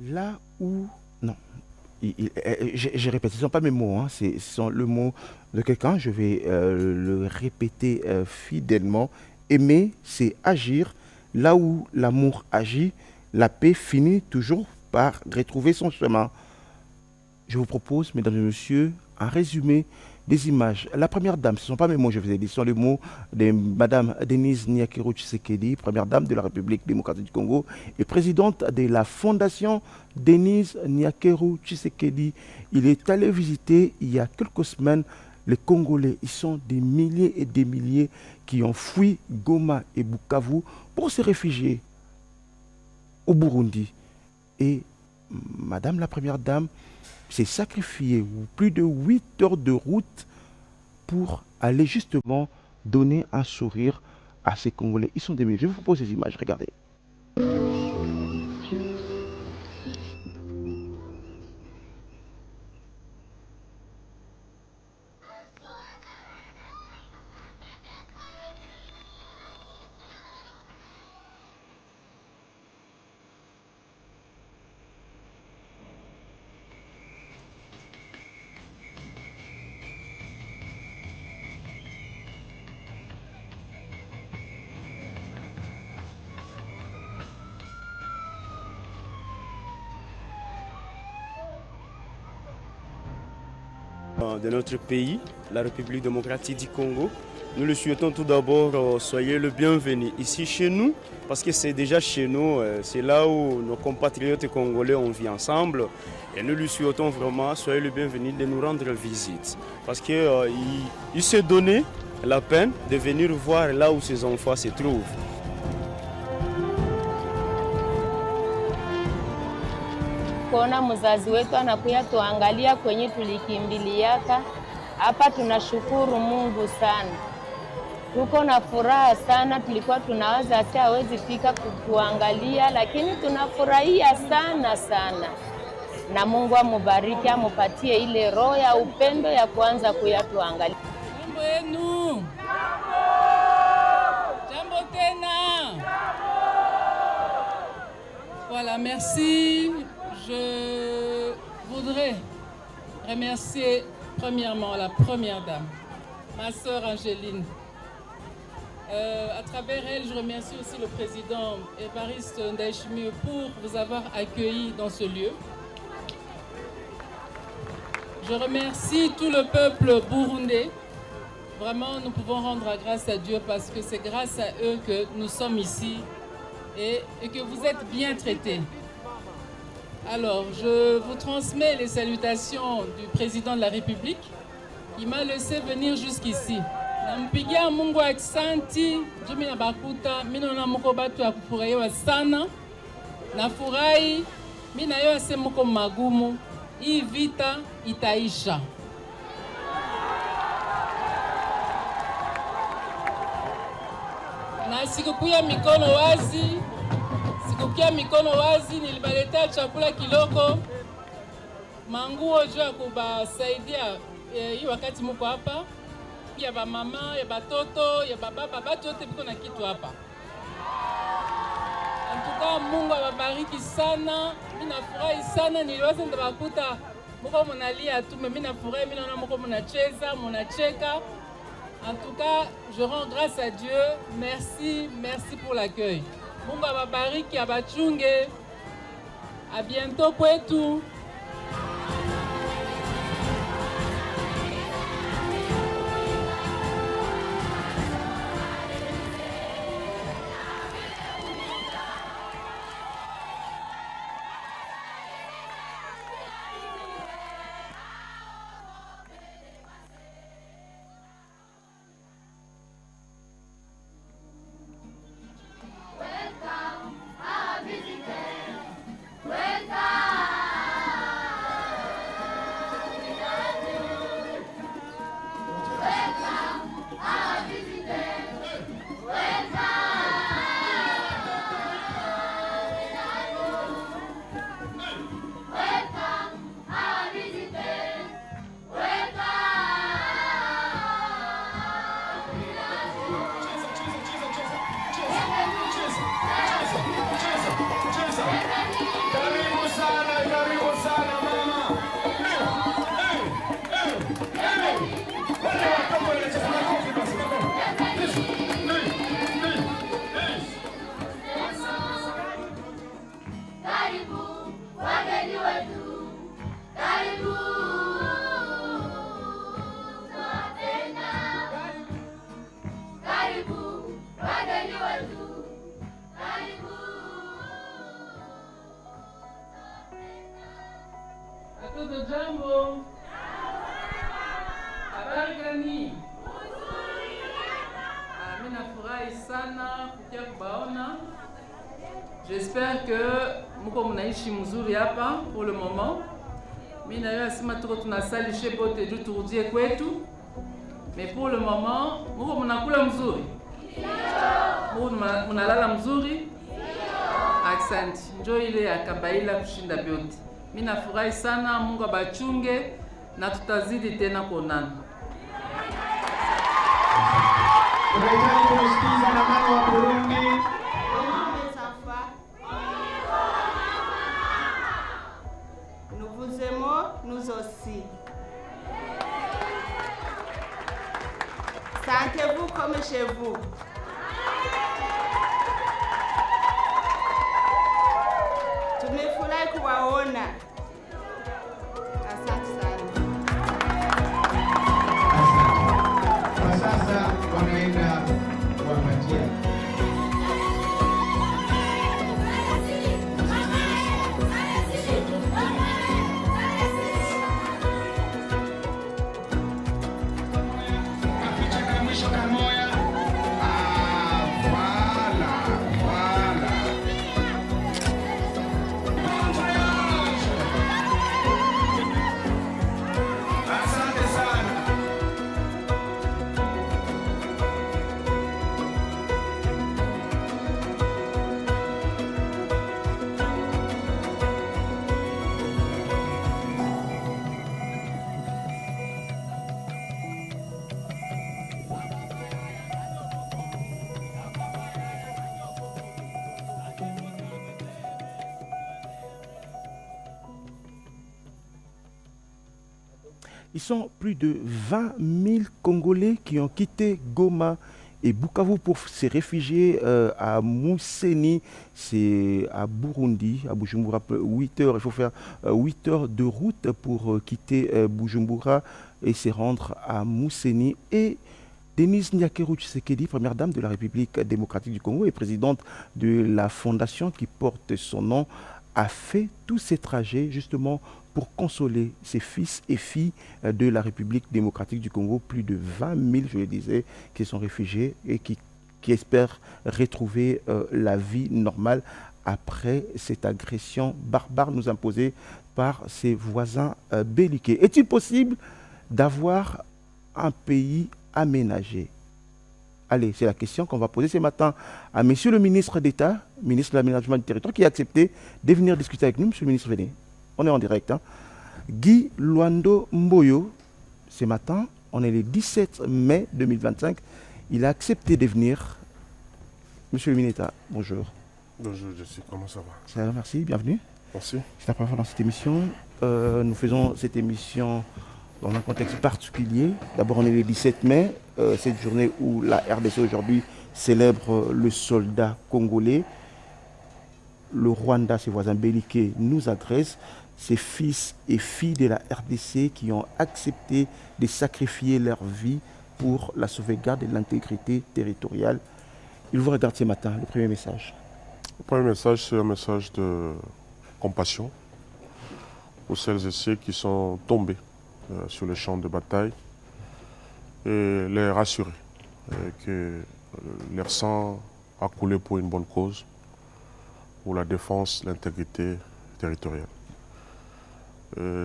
là où... Non, je répète, ce ne sont pas mes mots, hein, ce sont le mot de quelqu'un, je vais le répéter fidèlement. Aimer, c'est agir. Là où l'amour agit, la paix finit toujours par retrouver son chemin. Je vous propose, mesdames et messieurs, un résumé des images. La première dame, ce ne sont pas mes mots, je vous ai dit, ce sont les mots de Madame Denise Nyakero Tshisekedi, première dame de la République démocratique du Congo et présidente de la Fondation Denise Nyakero Tshisekedi. Il est allé visiter il y a quelques semaines les Congolais. Ils sont des milliers et des milliers qui ont fui Goma et Bukavu pour se réfugier au Burundi. Et Madame la Première Dame s'est sacrifiée plus de 8 heures de route pour aller justement donner un sourire à ces Congolais. Ils sont des milliers. Je vous propose ces images, regardez. De notre pays, la République démocratique du Congo. Nous le souhaitons tout d'abord, soyez le bienvenu ici chez nous, parce que c'est déjà chez nous, c'est là où nos compatriotes congolais ont vit ensemble. Et nous lui souhaitons vraiment, soyez le bienvenu de nous rendre visite. Parce qu'il s'est donné la peine de venir voir là où ses enfants se trouvent. Kuona mzazi wetu anakuya tuangalia kwenye tulikimbiliaka hapa, tunashukuru Mungu sana, tuko na furaha sana. Tulikuwa tunawaza ati hawezi fika kutuangalia, lakini tunafurahia sana sana, na Mungu amubariki, amupatie ile roho ya upendo ya kuanza kuya tuangalia. Jambo yenu. Jambo tena. Voilà, merci. Je voudrais remercier premièrement la première dame, ma sœur Angéline. À travers elle, je remercie aussi le président Évariste Ndayishimiye pour vous avoir accueillis dans ce lieu. Je remercie tout le peuple burundais. Vraiment, nous pouvons rendre grâce à Dieu parce que c'est grâce à eux que nous sommes ici et que vous êtes bien traités. Alors, je vous transmets les salutations du président de la République qui m'a laissé venir jusqu'ici. Nampigia Mungu aksanti, jumi na bakuta, mino na moko batu ya kufurahiwa sana. Nafurahi, mina yo ase moko magumu, hii vita itaisha. Na sikukuya mikono wazi, sikukia mikono wazi, nilibaletea chakula kiloko, manguo juu ya kubasaidia hii wakati muko hapa, ya ba mama, ya batoto, ya baba, batu yote biko na kitu hapa. Antuka Mungu awabariki sana, mina furahi sana, niliwaza ndabakuta muko munalia tu, mais mina furahi, mina na muko munacheza, munacheka. En tout cas, je rends grâce à Dieu. Merci, merci pour l'accueil. Mungu awabariki, abachunge. À bientôt kwetu. Karibu wageni wetu, karibu tunawapenda. Karibu wageni wetu, karibu. Watoto jambo. Habari gani? Mimi nafurahi sana kuja kubaona. J'espère que mko mnaishi mzuri hapa pour le moment. Mimi na yeye asema tuko tunasalishe bote juu turudie kwetu. Mais pour le moment, mko mnakula mzuri? Ndio. Mko mnalala mzuri? Ndio. Asante. Njoo ile ya kabaila kushinda vyote. Mimi nafurahi sana, Mungu abachunge na tutazidi tena kuonana. Tunahitaji kumsikiza na mama wa Burundi. Nous vous aimons, nous aussi. Sentez-vous comme chez vous. Tumefurahi kuwaona. Asante sana. Kwa sasa wanaenda kuwapatia Ils sont plus de 20 000 Congolais qui ont quitté Goma et Bukavu pour se réfugier à Mousséni, c'est à Burundi, à Bujumbura, 8 heures. Il faut faire 8 heures de route pour quitter Bujumbura et se rendre à Mousséni. Et Denise Nyakeru Tshisekedi, première dame de la République démocratique du Congo et présidente de la fondation qui porte son nom, a fait tous ces trajets justement pour consoler ses fils et filles de la République démocratique du Congo, plus de 20 000, je le disais, qui sont réfugiés et qui espèrent retrouver la vie normale après cette agression barbare nous imposée par ses voisins belliqués. Est-il possible d'avoir un pays aménagé? Allez, c'est la question qu'on va poser ce matin à Monsieur le ministre d'État, ministre de l'Aménagement du Territoire, qui a accepté de venir discuter avec nous. Monsieur le ministre, venez. On est en direct. Hein. Guy Luando Mboyo, ce matin, on est le 17 mai 2025. Il a accepté de venir. Monsieur le ministre d'État, bonjour. Bonjour, Jessie, comment ça va? Ça va, merci, bienvenue. Merci. C'est la première fois dans cette émission. Nous faisons cette émission dans un contexte particulier. D'abord, on est le 17 mai, cette journée où la RDC aujourd'hui célèbre le soldat congolais. Le Rwanda, ses voisins belliqués, nous agressent. Ces fils et filles de la RDC qui ont accepté de sacrifier leur vie pour la sauvegarde de l'intégrité territoriale. Ils vous regardent ce matin, le premier message. Le premier message, c'est un message de compassion pour celles et ceux qui sont tombés sur le champ de bataille et les rassurer que leur sang a coulé pour une bonne cause, pour la défense de l'intégrité territoriale.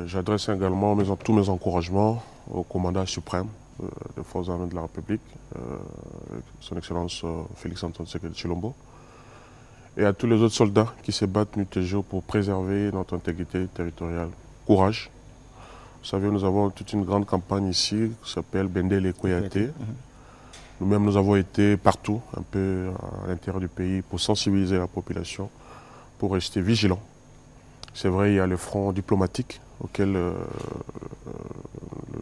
J'adresse également tous mes encouragements au commandant suprême des forces armées de la République, son Excellence Félix Antoine Tshisekedi Tshilombo, et à tous les autres soldats qui se battent nuit et jour pour préserver notre intégrité territoriale. Courage. Vous savez, nous avons toute une grande campagne ici qui s'appelle Bendele Koyate. Nous-mêmes, nous avons été partout, un peu à l'intérieur du pays, pour sensibiliser la population, pour rester vigilants. C'est vrai, il y a le front diplomatique auquel le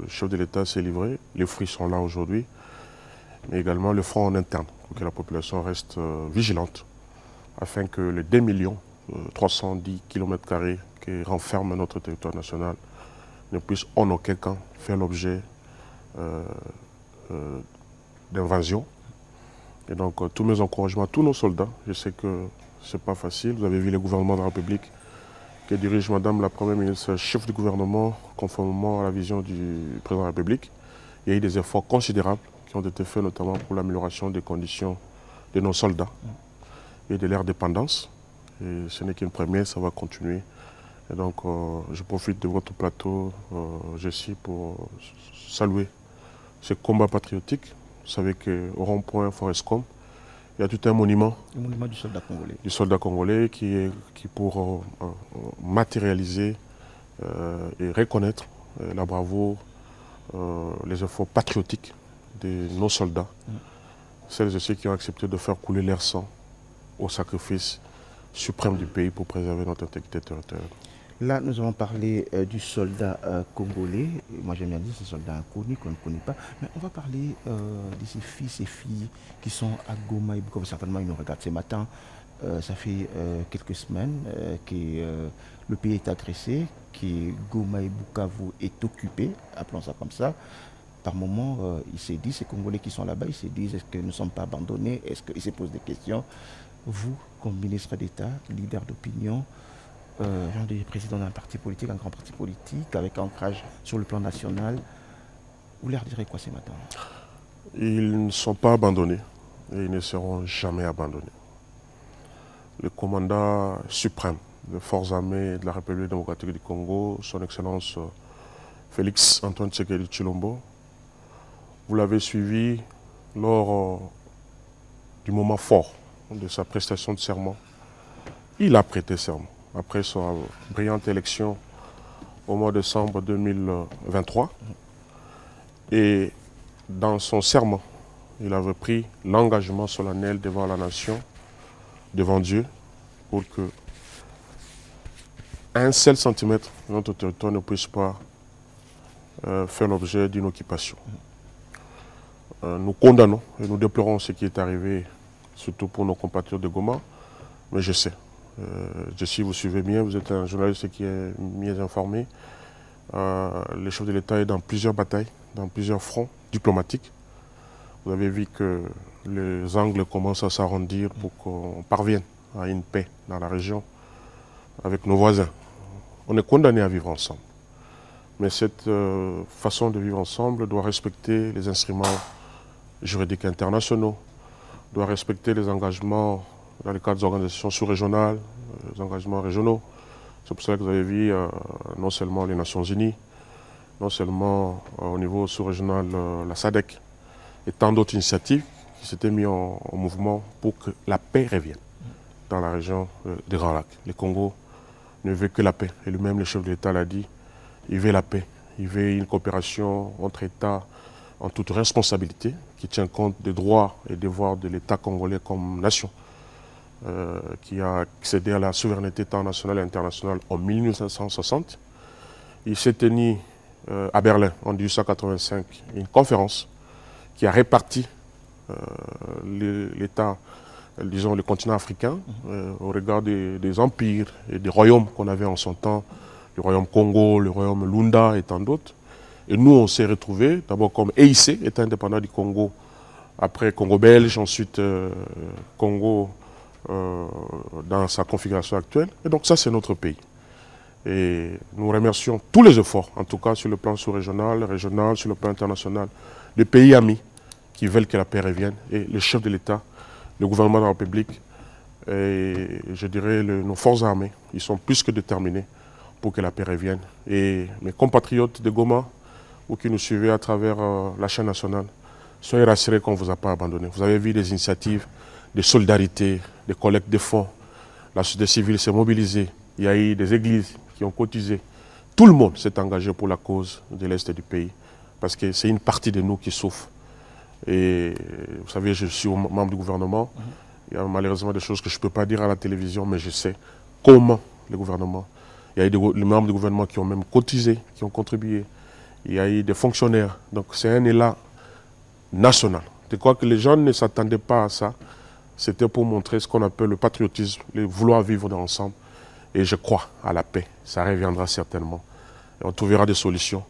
chef de l'État s'est livré. Les fruits sont là aujourd'hui, mais également le front en interne, pour que la population reste vigilante, afin que les 2 millions 310 km² qui renferment notre territoire national ne puisse en aucun cas faire l'objet d'invasion. Et donc tous mes encouragements à tous nos soldats, je sais que ce n'est pas facile, vous avez vu le gouvernement de la République que dirige Madame la Première ministre, chef du gouvernement, conformément à la vision du président de la République. Il y a eu des efforts considérables qui ont été faits notamment pour l'amélioration des conditions de nos soldats et de leur dépendance. Et ce n'est qu'une première, ça va continuer. Et donc je profite de votre plateau, je suis pour saluer ce combat patriotique. Vous savez qu'au rond-point Forescom, il y a tout un monument. Le monument du soldat congolais. Du soldat congolais qui pour matérialiser et reconnaître la bravoure, les efforts patriotiques de nos soldats, celles et ceux qui ont accepté de faire couler leur sang au sacrifice suprême du pays pour préserver notre intégrité territoriale. Là, nous avons parlé du soldat congolais. Moi, j'aime bien dire ce soldat inconnu qu'on ne connaît pas. Mais on va parler de ces fils et filles qui sont à Goma et Bukavu. Certainement, ils nous regardent ce matin. Ça fait quelques semaines que le pays est agressé, que Goma et Bukavu est occupé, appelons ça comme ça. Par moment, ils se disent, ces Congolais qui sont là-bas, ils se disent, est-ce que nous ne sommes pas abandonnés? Est-ce qu'ils se posent des questions? Vous, comme ministre d'État, leader d'opinion, président d'un parti politique, un grand parti politique, avec ancrage sur le plan national, vous leur direz quoi ce matin? Ils ne sont pas abandonnés et ils ne seront jamais abandonnés. Le commandant suprême des forces armées de la République démocratique du Congo, son Excellence Félix Antoine Tshisekedi Tshilombo, vous l'avez suivi lors du moment fort de sa prestation de serment. Il a prêté serment après sa brillante élection au mois de décembre 2023. Et dans son serment, il avait pris l'engagement solennel devant la nation, devant Dieu, pour que un seul centimètre de notre territoire ne puisse pas faire l'objet d'une occupation. Nous condamnons et nous déplorons ce qui est arrivé, surtout pour nos compatriotes de Goma, mais je sais. Si vous suivez bien, vous êtes un journaliste qui est mieux informé. Le chef de l'État est dans plusieurs batailles, dans plusieurs fronts diplomatiques. Vous avez vu que les angles commencent à s'arrondir pour qu'on parvienne à une paix dans la région avec nos voisins. On est condamné à vivre ensemble. Mais cette façon de vivre ensemble doit respecter les instruments juridiques internationaux, doit respecter les engagements dans le cadre des organisations sous-régionales, les engagements régionaux. C'est pour ça que vous avez vu non seulement les Nations Unies, non seulement au niveau sous-régional la SADC, et tant d'autres initiatives qui s'étaient mises en mouvement pour que la paix revienne dans la région des Grands Lacs. Le Congo ne veut que la paix. Et lui-même, le chef de l'État l'a dit, il veut la paix. Il veut une coopération entre États en toute responsabilité, qui tient compte des droits et devoirs de l'État congolais comme nation, qui a accédé à la souveraineté tant nationale et internationale en 1960. Il s'est tenu à Berlin en 1885 une conférence qui a réparti l'État, disons le continent africain, au regard des empires et des royaumes qu'on avait en son temps, le royaume Congo, le royaume Lunda et tant d'autres. Et nous, on s'est retrouvés d'abord comme EIC, État indépendant du Congo, après Congo belge, ensuite Congo dans sa configuration actuelle. Et donc ça, c'est notre pays. Et nous remercions tous les efforts, en tout cas sur le plan sous-régional, régional, sur le plan international, des pays amis qui veulent que la paix revienne. Et le chef de l'État, le gouvernement de la République, et je dirais nos forces armées, ils sont plus que déterminés pour que la paix revienne. Et mes compatriotes de Goma, ou qui nous suivez à travers la chaîne nationale, soyez rassurés qu'on ne vous a pas abandonné. Vous avez vu des initiatives de solidarité, des collectes de fonds. La société civile s'est mobilisée. Il y a eu des églises qui ont cotisé. Tout le monde s'est engagé pour la cause de l'Est du pays. Parce que c'est une partie de nous qui souffre. Et vous savez, je suis membre du gouvernement. Il y a malheureusement des choses que je ne peux pas dire à la télévision, mais je sais comment le gouvernement. Il y a eu des membres du gouvernement qui ont même cotisé, qui ont contribué. Il y a eu des fonctionnaires. Donc c'est un élan national. Je crois que les gens ne s'attendaient pas à ça. c'était pour montrer ce qu'on appelle le patriotisme, le vouloir vivre ensemble. Et je crois à la paix. Ça reviendra certainement. Et on trouvera des solutions.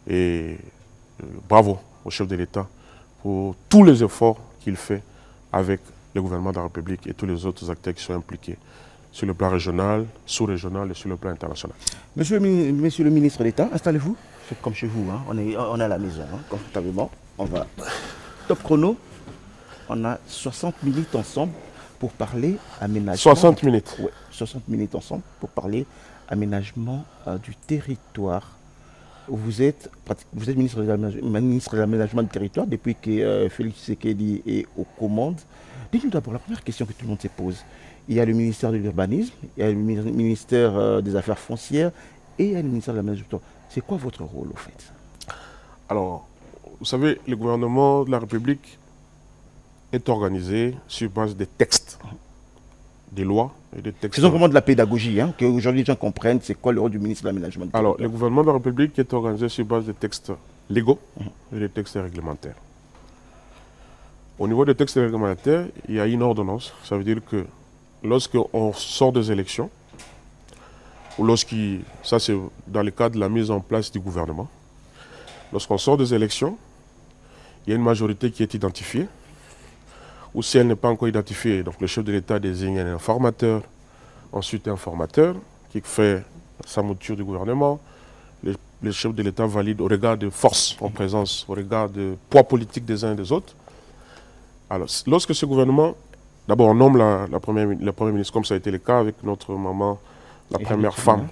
Et bravo au chef de l'État pour tous les efforts qu'il fait avec le gouvernement de la République et tous les autres acteurs qui sont impliqués sur le plan régional, sous-régional et sur le plan international. Monsieur le ministre d'État, installez-vous. Faites comme chez vous, hein. On est à la maison, hein, confortablement. On va. Top chrono. On a 60 minutes ensemble pour parler aménagement. 60 minutes. Oui, 60 minutes ensemble pour parler aménagement du territoire. Vous êtes ministre de l'aménagement du territoire depuis que Félix Tshisekedi est aux commandes. Dites-nous d'abord, la première question que tout le monde se pose. Il y a le ministère de l'Urbanisme, il y a le ministère des Affaires foncières et il y a le ministère de l'aménagement du territoire. C'est quoi votre rôle au fait? Alors, vous savez, le gouvernement de la République est organisé sur base des textes, des lois et des textes. C'est vraiment de la pédagogie, hein, qu'aujourd'hui les gens comprennent c'est quoi le rôle du ministre de l'aménagement du territoire. Alors, le gouvernement de la République est organisé sur base des textes légaux et des textes réglementaires. Au niveau des textes réglementaires, il y a une ordonnance. Ça veut dire que lorsqu'on sort des élections, ou ça c'est dans le cadre de la mise en place du gouvernement, lorsqu'on sort des élections, il y a une majorité qui est identifiée, ou si elle n'est pas encore identifiée, donc le chef de l'État désigne un informateur, ensuite un formateur qui fait sa mouture du gouvernement, le chef de l'État valide au regard de force en présence, au regard de poids politique des uns et des autres. Alors, lorsque ce gouvernement, d'abord on nomme la première ministre, comme ça a été le cas avec notre maman, la première femme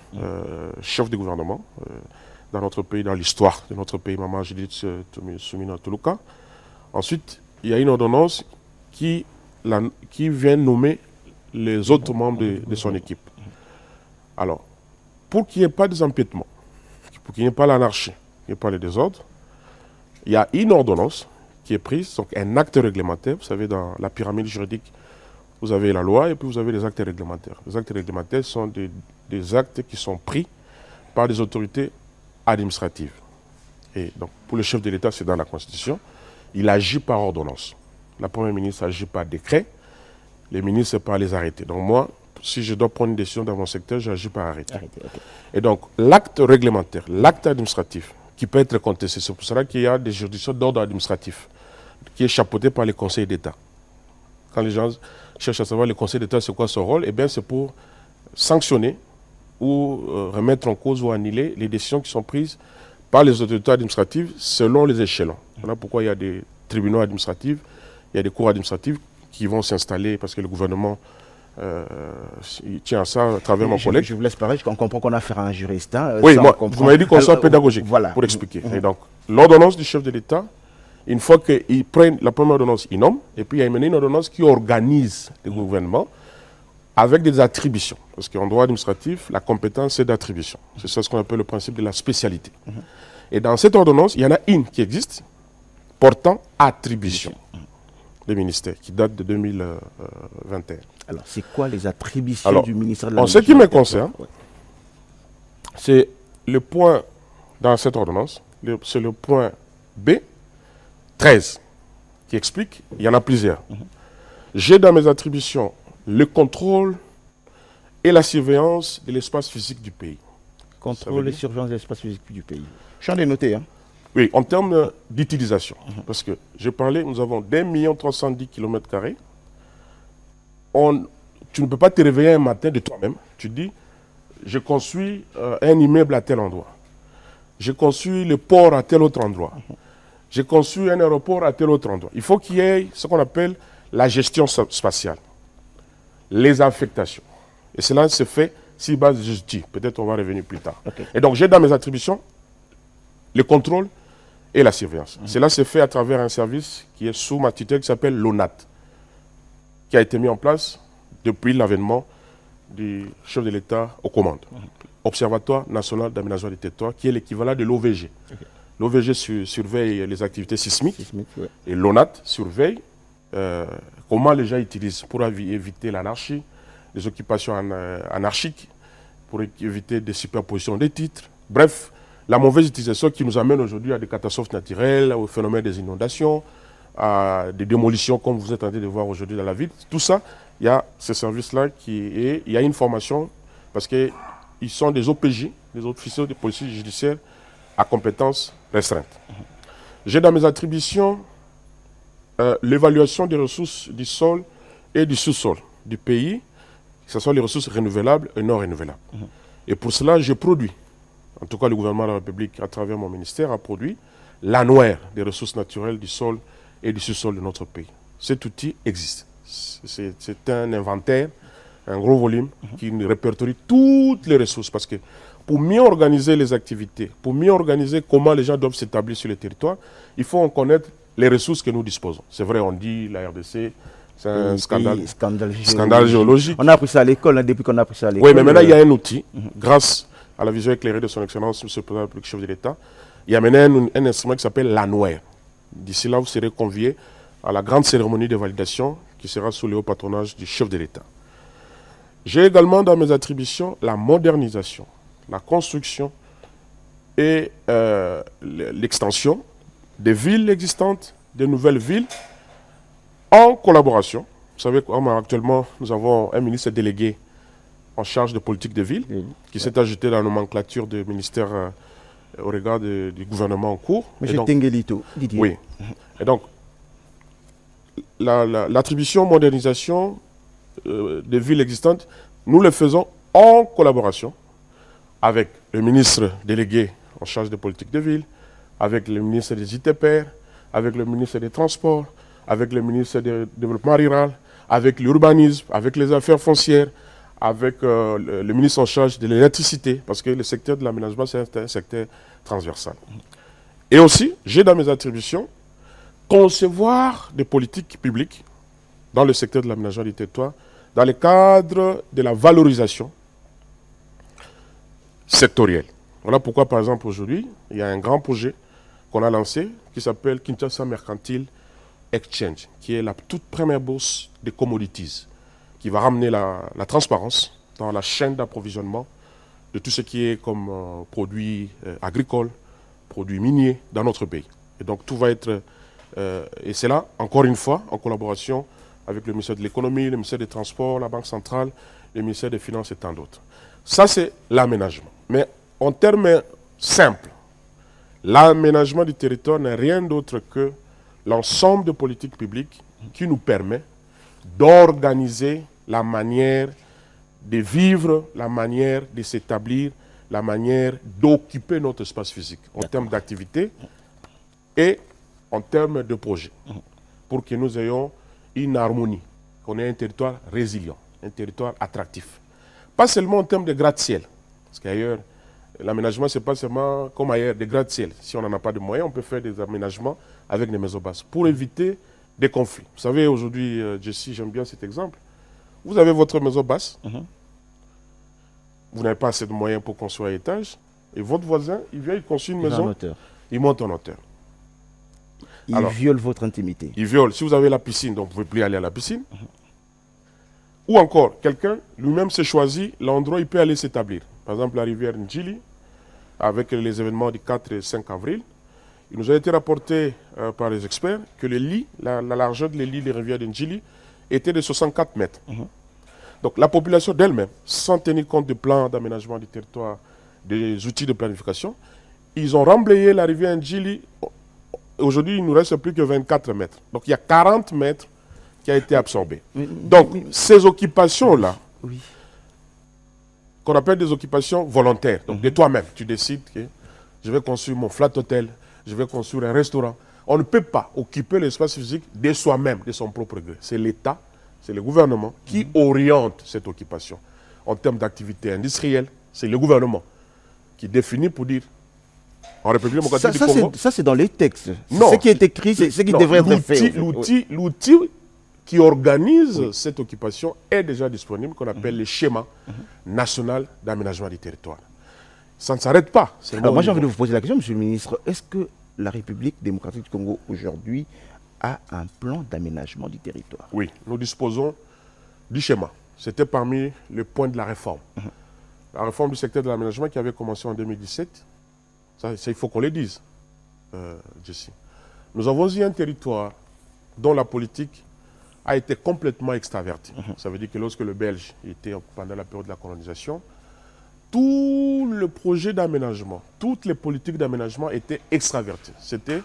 chef du gouvernement dans notre pays, dans l'histoire de notre pays, maman Judith Suminwa Tuluka. Ensuite, il y a une ordonnance qui vient nommer les autres membres de son équipe. Alors, pour qu'il n'y ait pas des empiètements, pour qu'il n'y ait pas l'anarchie, qu'il n'y ait pas le désordre, il y a une ordonnance qui est prise, donc un acte réglementaire. Vous savez, dans la pyramide juridique, vous avez la loi et puis vous avez les actes réglementaires. Les actes réglementaires sont des actes qui sont pris par des autorités administratives. Et donc, pour le chef de l'État, c'est dans la Constitution. Il agit par ordonnance. La Première ministre agit par décret. Les ministres, c'est par les arrêtés. Donc moi, si je dois prendre une décision dans mon secteur, j'agis par arrêté. Okay. Et donc, l'acte réglementaire, l'acte administratif, qui peut être contesté, c'est pour cela qu'il y a des juridictions d'ordre administratif, qui est chapeauté par les conseils d'État. Quand les gens cherchent à savoir le conseil d'État, c'est quoi son rôle, eh bien c'est pour sanctionner ou remettre en cause ou annuler les décisions qui sont prises par les autorités administratives selon les échelons. Voilà pourquoi il y a des tribunaux administratifs, il y a des cours administratifs qui vont s'installer parce que le gouvernement il tient à ça à travers mon collègue. Je vous laisse parler, on comprend qu'on a affaire à un juriste. Hein, oui, moi, vous m'avez dit qu'on soit pédagogique pour expliquer. Et donc, l'ordonnance du chef de l'État, une fois qu'ils prennent la première ordonnance, ils nomment, et puis il y a une ordonnance qui organise le gouvernement avec des attributions. Parce qu'en droit administratif, la compétence, c'est d'attribution. C'est ça ce qu'on appelle le principe de la spécialité. Et dans cette ordonnance, il y en a une qui existe, portant attribution des ministères, qui date de 2021. Alors, c'est quoi les attributions du ministère de la En ce qui me concerne, c'est le point dans cette ordonnance, c'est le point B, 13, qui explique, il y en a plusieurs. J'ai dans mes attributions le contrôle et la surveillance de l'espace physique du pays. Contrôle et surveillance de l'espace physique du pays. Je suis en train de noter, hein. Oui, en termes d'utilisation. Parce que j'ai parlé, nous avons 1 310 km². Tu ne peux pas te réveiller un matin de toi-même. Tu dis, je construis un immeuble à tel endroit. Je construis le port à tel autre endroit. Je construis un aéroport à tel autre endroit. Il faut qu'il y ait ce qu'on appelle la gestion spatiale. Les affectations. Et cela se fait si base de justice. Peut-être on va revenir plus tard. Okay. Et donc j'ai dans mes attributions le contrôle et la surveillance. Cela se fait à travers un service qui est sous ma tutelle qui s'appelle l'ONAT, qui a été mis en place depuis l'avènement du chef de l'État aux commandes. Observatoire national d'aménagement du territoire, qui est l'équivalent de l'OVG. L'OVG surveille les activités sismiques et l'ONAT surveille comment les gens utilisent pour éviter l'anarchie, les occupations anarchiques, pour éviter des superpositions des titres. Bref, la mauvaise utilisation qui nous amène aujourd'hui à des catastrophes naturelles, au phénomène des inondations, à des démolitions comme vous êtes en train de voir aujourd'hui dans la ville. Tout ça, il y a ce service-là il y a une formation parce qu'ils sont des OPJ, des officiers de police judiciaire à compétences restreintes. J'ai dans mes attributions l'évaluation des ressources du sol et du sous-sol du pays, que ce soit les ressources renouvelables et non renouvelables. Et pour cela, je produis, en tout cas le gouvernement de la République, à travers mon ministère, a produit l'annuaire des ressources naturelles du sol et du sous-sol de notre pays. Cet outil existe. C'est un inventaire, un gros volume qui répertorie toutes les ressources. Parce que pour mieux organiser les activités, pour mieux organiser comment les gens doivent s'établir sur le territoire, il faut en connaître les ressources que nous disposons. C'est vrai, on dit la RDC, c'est un scandale géologique. On a appris ça à l'école, hein, depuis qu'on a appris ça à l'école. Oui, mais maintenant il y a un outil, grâce à la vision éclairée de son Excellence, M. le Président de la République, chef de l'État, il y a maintenant un instrument qui s'appelle l'annuaire. D'ici là, vous serez conviés à la grande cérémonie de validation qui sera sous le haut patronage du chef de l'État. J'ai également dans mes attributions la modernisation, la construction et l'extension des villes existantes, des nouvelles villes, en collaboration. Vous savez qu'actuellement, nous avons un ministre délégué en charge de politique de ville, qui s'est ajouté dans la nomenclature du ministère au regard du gouvernement en cours. M. Tengelito, Didier. Oui. Et donc, l'attribution modernisation des villes existantes, nous le faisons en collaboration avec le ministre délégué en charge de politique de ville, avec le ministre des ITPR, avec le ministre des Transports, avec le ministre du Développement rural, avec l'urbanisme, avec les affaires foncières, avec le ministre en charge de l'électricité, parce que le secteur de l'aménagement, c'est un secteur transversal. Et aussi, j'ai dans mes attributions concevoir des politiques publiques dans le secteur de l'aménagement du territoire, dans le cadre de la valorisation sectorielle. Voilà pourquoi, par exemple, aujourd'hui, il y a un grand projet qu'on a lancé qui s'appelle Kinshasa Mercantile Exchange, qui est la toute première bourse des commodities, qui va ramener la transparence dans la chaîne d'approvisionnement de tout ce qui est comme produits agricoles, produits miniers dans notre pays. Et donc tout va être, et c'est là, encore une fois, en collaboration avec le ministère de l'économie, le ministère des Transports, la Banque centrale, le ministère des Finances et tant d'autres. Ça, c'est l'aménagement. Mais en termes simples, l'aménagement du territoire n'est rien d'autre que l'ensemble de politiques publiques qui nous permet d'organiser la manière de vivre, la manière de s'établir, la manière d'occuper notre espace physique en termes d'activité et en termes de projet, pour que nous ayons une harmonie, qu'on ait un territoire résilient, un territoire attractif. Pas seulement en termes de gratte-ciel, parce qu'ailleurs, l'aménagement, ce n'est pas seulement comme ailleurs, des gratte-ciel. Si on n'en a pas de moyens, on peut faire des aménagements avec des maisons basses pour éviter des conflits. Vous savez, aujourd'hui, Jessie, j'aime bien cet exemple. Vous avez votre maison basse, vous n'avez pas assez de moyens pour construire un étage, et votre voisin, il vient, il construit une maison, il monte en hauteur. Il viole votre intimité. Il viole. Si vous avez la piscine, donc vous ne pouvez plus aller à la piscine. Ou encore, quelqu'un lui-même s'est choisi l'endroit où il peut aller s'établir. Par exemple, la rivière Ndjili, avec les événements du 4 et 5 avril, il nous a été rapporté par les experts que le lit, la largeur des lits des rivières de Ndjili était de 64 mètres. Donc la population d'elle-même, sans tenir compte du plan d'aménagement du territoire, des outils de planification, ils ont remblayé la rivière Ndjili. Aujourd'hui, il ne nous reste plus que 24 mètres. Donc il y a 40 mètres qui a été absorbé. Donc ces occupations-là, qu'on appelle des occupations volontaires, donc de toi-même, tu décides que je vais construire mon flat hotel, je vais construire un restaurant. On ne peut pas occuper l'espace physique de soi-même, de son propre gré. C'est l'État, c'est le gouvernement qui oriente cette occupation. En termes d'activité industrielle, c'est le gouvernement qui définit pour dire, en République démocratique du Congo... Ça, c'est dans les textes. Non. Ce qui est écrit, c'est ce qui devrait être fait. L'outil qui organise cette occupation est déjà disponible, qu'on appelle le schéma national d'aménagement du territoire. Ça ne s'arrête pas. Alors moi, j'ai envie de vous poser la question, Monsieur le ministre. Est-ce que la République démocratique du Congo, aujourd'hui, a un plan d'aménagement du territoire? Oui, nous disposons du schéma. C'était parmi les points de la réforme. La réforme du secteur de l'aménagement qui avait commencé en 2017, ça il faut qu'on le dise, Jessie. Nous avons eu un territoire dont la politique a été complètement extravertie. Ça veut dire que lorsque le Belge était pendant la période de la colonisation, tout le projet d'aménagement, toutes les politiques d'aménagement étaient extraverties. C'était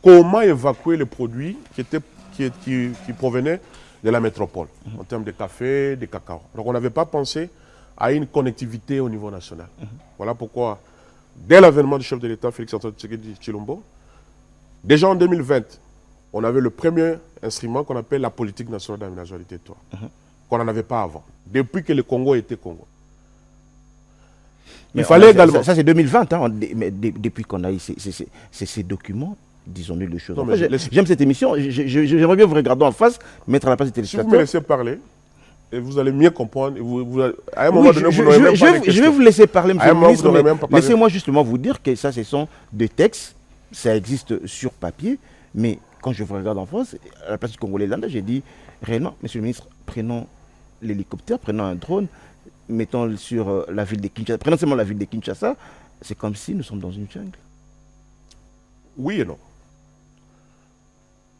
comment évacuer les produits qui provenaient de la métropole, en termes de café, de cacao. Donc on n'avait pas pensé à une connectivité au niveau national. Voilà pourquoi, dès l'avènement du chef de l'État, Félix-Antoine Tshisekedi Tshilombo, déjà en 2020, on avait le premier instrument qu'on appelle la politique nationale d'aménagement du territoire, qu'on n'en avait pas avant, depuis que le Congo était Congo. Il fallait également... Ça c'est 2020, hein, mais depuis qu'on a eu ces documents, disons-nous les choses. J'aime cette émission, j'aimerais bien vous regarder en face, mettre à la place des téléspectateurs. Si vous me laissez parler, et vous allez mieux comprendre. À un moment donné, vous n'aurez même pas de questions. Je vais vous laisser parler, monsieur le ministre, mais laissez-moi justement vous dire que ça, ce sont des textes, ça existe sur papier, mais quand je vous regarde en France, à la place du Congolais là, j'ai dit, réellement, monsieur le ministre, prenons l'hélicoptère, prenons un drone, mettons sur la ville de Kinshasa, prenons seulement la ville de Kinshasa, c'est comme si nous sommes dans une jungle. Oui et non.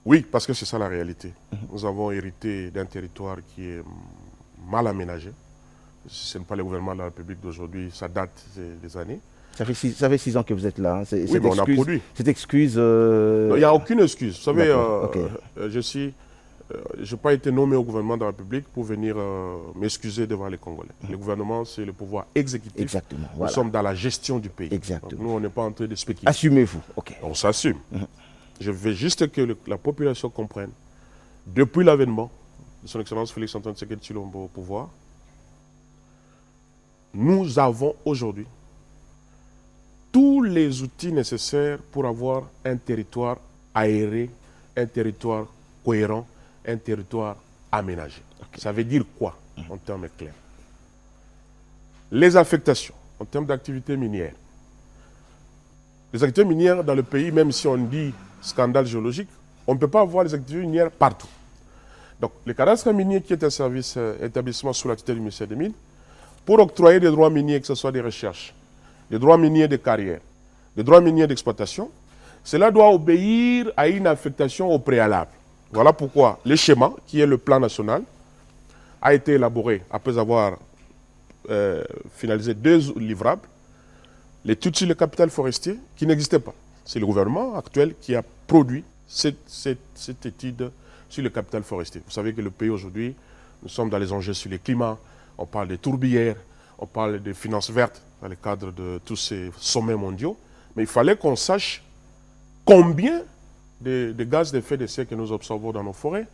Oui, parce que c'est ça la réalité. Nous avons hérité d'un territoire qui est mal aménagé. Ce n'est pas le gouvernement de la République d'aujourd'hui, ça date des années. Ça fait 6 ans que vous êtes là. Hein. Oui, mais on a produit. Cette excuse... Il n'y a aucune excuse. Vous savez, je n'ai pas été nommé au gouvernement de la République pour venir m'excuser devant les Congolais. Le gouvernement, c'est le pouvoir exécutif. Exactement. Nous sommes dans la gestion du pays. Exactement. Donc, nous, on n'est pas en train de spéculer. Assumez-vous. On s'assume. Je veux juste que la population comprenne, depuis l'avènement de son Excellence Félix-Antoine Tshisekedi Tshilombo au pouvoir, nous avons aujourd'hui tous les outils nécessaires pour avoir un territoire aéré, un territoire cohérent, un territoire aménagé. Ça veut dire quoi en termes clairs? Les affectations en termes d'activités minières. Les activités minières dans le pays, même si on dit scandale géologique, on ne peut pas avoir les activités minières partout. Donc, le cadastre minier qui est un service établissement sous la tutelle du ministère des Mines, pour octroyer des droits miniers, que ce soit des recherches, des droits miniers de carrière, des droits miniers d'exploitation, cela doit obéir à une affectation au préalable. Voilà pourquoi le schéma, qui est le plan national, a été élaboré après avoir finalisé 2 livrables, l'étude sur le capital forestier, qui n'existait pas. C'est le gouvernement actuel qui a produit cette étude sur le capital forestier. Vous savez que le pays aujourd'hui, nous sommes dans les enjeux sur le climat, on parle des tourbières, on parle des finances vertes dans le cadre de tous ces sommets mondiaux. Mais il fallait qu'on sache combien de gaz d'effet de serre que nous observons dans nos forêts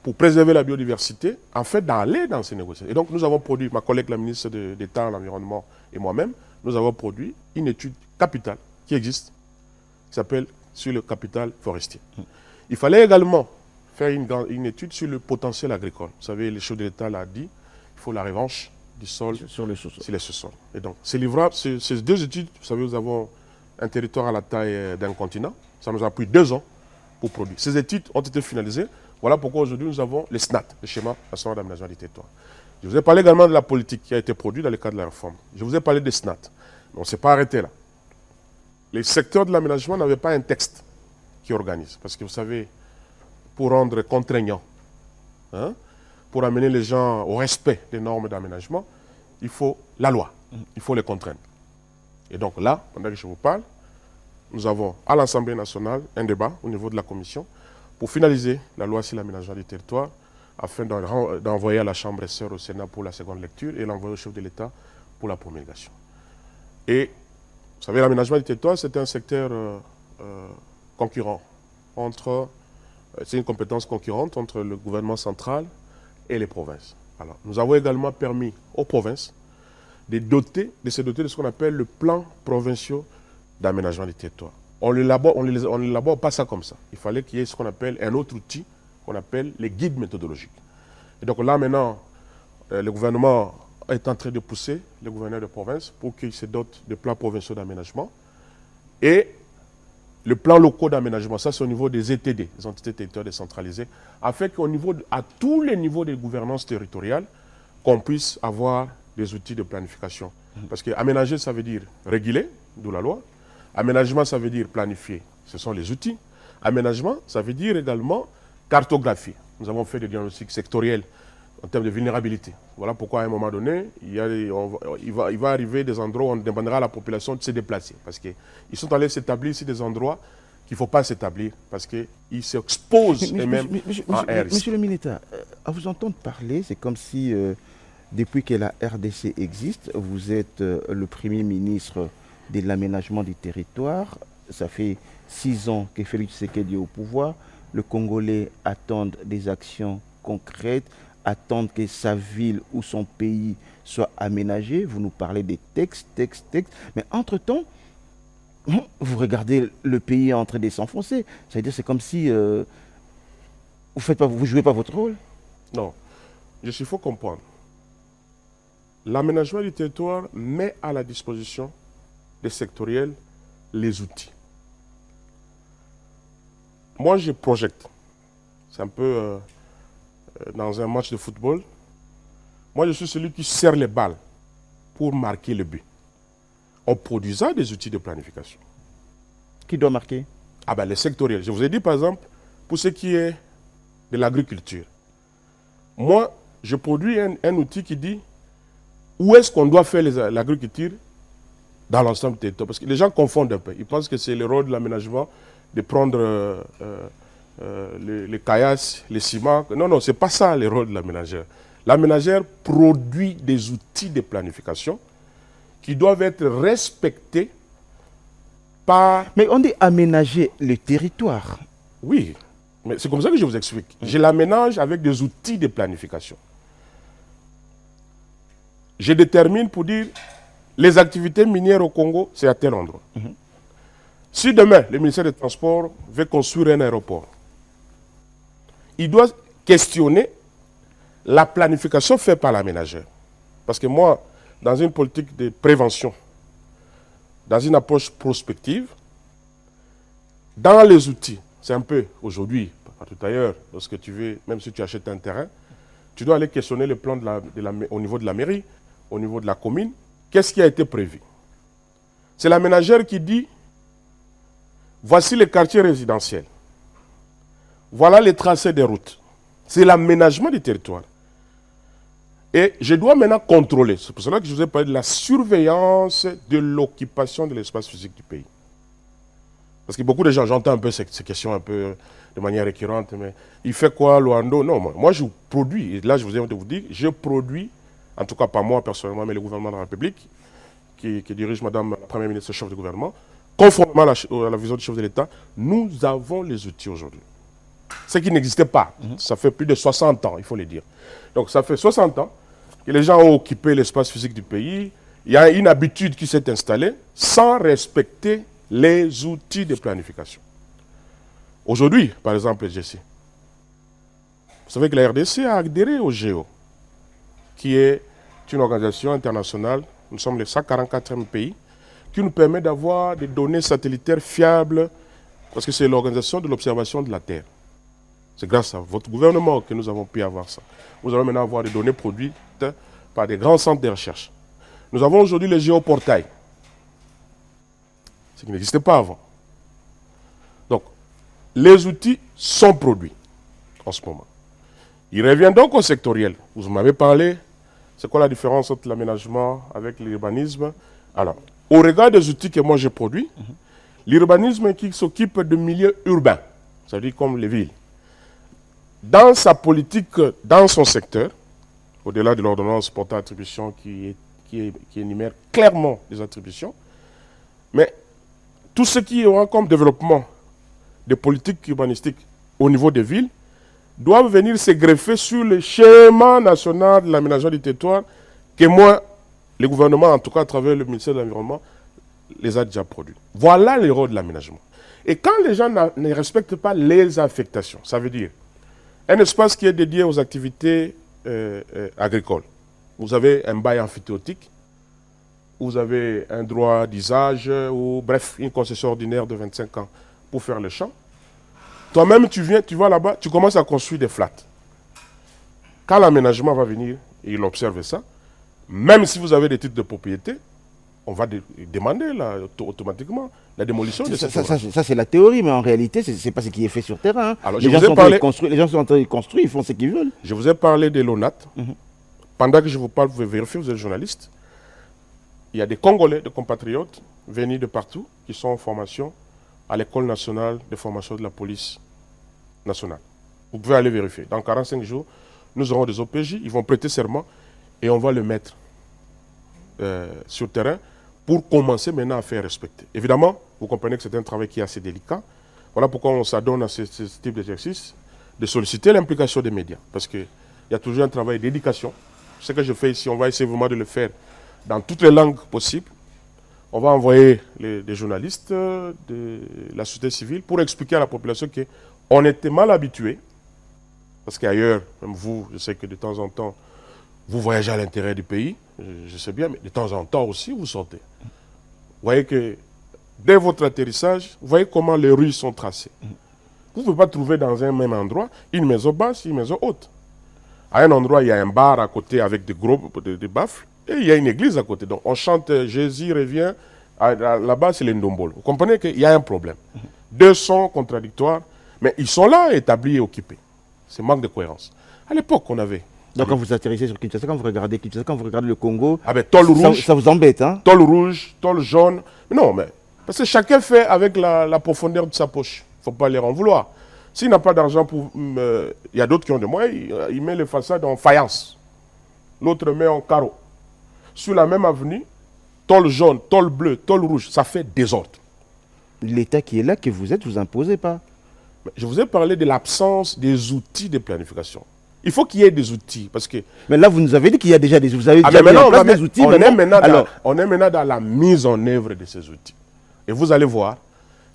pour préserver la biodiversité, en fait, d'aller dans ces négociations. Et donc, nous avons produit, ma collègue, la ministre d'État à l'Environnement et moi-même, nous avons produit une étude capitale qui existe, qui s'appelle sur le capital forestier. Il fallait également faire une étude sur le potentiel agricole. Vous savez, le chef de l'État l'a dit, il faut la revanche du sol sur le sous-sol. Sur les sous-sols. Et donc, ces livrables, ces 2 études, vous savez, nous avons un territoire à la taille d'un continent. Ça nous a pris 2 ans pour produire. Ces études ont été finalisées. Voilà pourquoi aujourd'hui nous avons le SNAT, le schéma national d'aménagement du territoire. Je vous ai parlé également de la politique qui a été produite dans le cadre de la réforme. Je vous ai parlé des SNAT. Mais on ne s'est pas arrêté là. Les secteurs de l'aménagement n'avaient pas un texte qui organise. Parce que vous savez, pour rendre contraignant, pour amener les gens au respect des normes d'aménagement, il faut la loi, il faut les contraindre. Et donc là, pendant que je vous parle, nous avons à l'Assemblée nationale un débat au niveau de la commission pour finaliser la loi sur l'aménagement du territoire afin d'envoyer à la Chambre et sœurs au Sénat pour la seconde lecture et l'envoyer au chef de l'État pour la promulgation. Et vous savez, l'aménagement du territoire, c'est un secteur concurrent. C'est une compétence concurrente entre le gouvernement central et les provinces. Alors, nous avons également permis aux provinces de se doter de ce qu'on appelle le plan provincial d'aménagement du territoire. On n'élabore pas ça comme ça. Il fallait qu'il y ait ce qu'on appelle un autre outil qu'on appelle les guides méthodologiques. Et donc là maintenant, le gouvernement est en train de pousser les gouverneurs de province pour qu'ils se dotent de plans provinciaux d'aménagement. Et le plan local d'aménagement, ça c'est au niveau des ETD, les entités territoriales décentralisées, afin qu'à tous les niveaux de gouvernance territoriale, qu'on puisse avoir des outils de planification. Parce que aménager, ça veut dire réguler, d'où la loi. Aménagement, ça veut dire planifier, ce sont les outils. Aménagement, ça veut dire également cartographie. Nous avons fait des diagnostics sectoriels en termes de vulnérabilité. Voilà pourquoi à un moment donné, il va arriver des endroits où on demandera à la population de se déplacer. Parce qu'ils sont allés s'établir sur des endroits qu'il ne faut pas s'établir. Parce qu'ils s'exposent eux-mêmes à un risque. Monsieur le Mineta, à vous entendre parler, c'est comme si, depuis que la RDC existe, vous êtes le Premier ministre de l'aménagement du territoire. Ça fait 6 ans que Félix Tshisekedi est au pouvoir. Le Congolais attendent des actions concrètes, attendent que sa ville ou son pays soit aménagé. Vous nous parlez des textes. Mais entre-temps, vous regardez le pays en train de s'enfoncer. C'est-à-dire c'est comme si vous ne jouez pas votre rôle. Non. Il faut comprendre. L'aménagement du territoire met à la disposition des sectoriels les outils. Moi, je projette. C'est un peu dans un match de football. Moi, je suis celui qui serre les balles pour marquer le but. En produisant des outils de planification. Qui doit marquer? Ah ben, les sectoriels. Je vous ai dit, par exemple, pour ce qui est de l'agriculture. Moi, je produis un outil qui dit où est-ce qu'on doit faire l'agriculture dans l'ensemble du territoire. Parce que les gens confondent un peu. Ils pensent que c'est le rôle de l'aménagement de prendre les caillasses, les ciments. Non, non, ce n'est pas ça le rôle de l'aménageur. L'aménageur produit des outils de planification qui doivent être respectés par... Mais on dit aménager le territoire. Oui, mais c'est comme ça que je vous explique. Je l'aménage avec des outils de planification. Je détermine pour dire les activités minières au Congo, c'est à tel endroit. Si demain, le ministère des Transports veut construire un aéroport, il doit questionner la planification faite par l'aménageur. Parce que moi, dans une politique de prévention, dans une approche prospective, dans les outils, c'est un peu aujourd'hui, pas tout ailleurs, lorsque tu veux, même si tu achètes un terrain, tu dois aller questionner le plan au niveau de la mairie, au niveau de la commune, qu'est-ce qui a été prévu. C'est l'aménageur qui dit, voici les quartiers résidentiels, voilà les tracés des routes. C'est l'aménagement du territoire. Et je dois maintenant contrôler. C'est pour cela que je vous ai parlé de la surveillance de l'occupation de l'espace physique du pays. Parce que beaucoup de gens, j'entends un peu ces questions un peu de manière récurrente, mais il fait quoi Luando? Non, moi je produis, et là je vous ai de vous dire, je produis, en tout cas pas moi personnellement, mais le gouvernement de la République, qui dirige Madame la Première ministre, chef de gouvernement, conformément à la vision du chef de l'État, nous avons les outils aujourd'hui. Ce qui n'existait pas. Ça fait plus de 60 ans, il faut le dire. Donc ça fait 60 ans que les gens ont occupé l'espace physique du pays. Il y a une habitude qui s'est installée sans respecter les outils de planification. Aujourd'hui, par exemple, Jessie, vous savez que la RDC a adhéré au GEO, qui est une organisation internationale, nous sommes le 144e pays, qui nous permet d'avoir des données satellitaires fiables, parce que c'est l'organisation de l'observation de la Terre. C'est grâce à votre gouvernement que nous avons pu avoir ça. Nous allons maintenant avoir des données produites par des grands centres de recherche. Nous avons aujourd'hui le géoportail, ce qui n'existait pas avant. Donc, les outils sont produits en ce moment. Il revient donc au sectoriel. Vous m'avez parlé, c'est quoi la différence entre l'aménagement avec l'urbanisme? Alors, au regard des outils que moi j'ai produits, l'urbanisme qui s'occupe de milieux urbains, c'est-à-dire comme les villes, dans sa politique, dans son secteur, au-delà de l'ordonnance portant attribution qui énumère clairement les attributions, mais tout ce qui aura comme développement des politiques urbanistiques au niveau des villes doivent venir se greffer sur le schéma national de l'aménagement du territoire que moi, le gouvernement, en tout cas à travers le ministère de l'Environnement, les a déjà produits. Voilà le rôle de l'aménagement. Et quand les gens ne respectent pas les affectations, ça veut dire un espace qui est dédié aux activités agricoles. Vous avez un bail amphithéotique, vous avez un droit d'usage, ou bref, une concession ordinaire de 25 ans pour faire le champ. Toi-même, tu vas là-bas, tu commences à construire des flats. Quand l'aménagement va venir, et il observe ça, même si vous avez des titres de propriété, on va demander automatiquement la démolition de cet ouvrage. Ça, c'est la théorie, mais en réalité, ce n'est pas ce qui est fait sur terrain. Alors, les gens sont en train de construire, ils font ce qu'ils veulent. Je vous ai parlé de l'ONAT. Pendant que je vous parle, vous pouvez vérifier, vous êtes journaliste. Il y a des Congolais, des compatriotes, venus de partout, qui sont en formation à l'École nationale de formation de la police nationale. Vous pouvez aller vérifier. Dans 45 jours, nous aurons des OPJ, ils vont prêter serment et on va le mettre sur le terrain pour commencer maintenant à faire respecter. Évidemment, vous comprenez que c'est un travail qui est assez délicat. Voilà pourquoi on s'adonne à ce type d'exercice, de solliciter l'implication des médias. Parce qu'il y a toujours un travail d'éducation. Ce que je fais ici, on va essayer vraiment de le faire dans toutes les langues possibles. On va envoyer des journalistes de la société civile pour expliquer à la population qu'on était mal habitué. Parce qu'ailleurs, même vous, je sais que de temps en temps, vous voyagez à l'intérieur du pays, je sais bien, mais de temps en temps aussi, vous sortez. Vous voyez que dès votre atterrissage, vous voyez comment les rues sont tracées. Vous ne pouvez pas trouver dans un même endroit une maison basse, une maison haute. À un endroit, il y a un bar à côté avec des baffles, et il y a une église à côté. Donc on chante « Jésus revient », là-bas c'est les Ndombolo. Vous comprenez qu'il y a un problème. Deux sons contradictoires, mais ils sont là, établis et occupés. C'est manque de cohérence. À l'époque, on avait... Donc quand vous atterrissez sur Kinshasa, quand vous regardez Kinshasa, quand vous regardez le Congo, tôle rouge, ça vous embête, hein? Tôle rouge, tôle jaune. Mais non, mais parce que chacun fait avec la profondeur de sa poche. Il ne faut pas les en vouloir. S'il n'a pas d'argent pour... Il y a d'autres qui ont de moyens, il met les façades en faïence. L'autre met en carreau. Sur la même avenue, tôle jaune, tôle bleue, tôle rouge, ça fait désordre. L'État qui est là, que vous êtes, vous imposez pas. Je vous ai parlé de l'absence des outils de planification. Il faut qu'il y ait des outils. Parce que... Mais là, vous nous avez dit qu'il y a déjà des outils. Vous avez déjà mis en place des outils. On est maintenant dans la mise en œuvre de ces outils. Et vous allez voir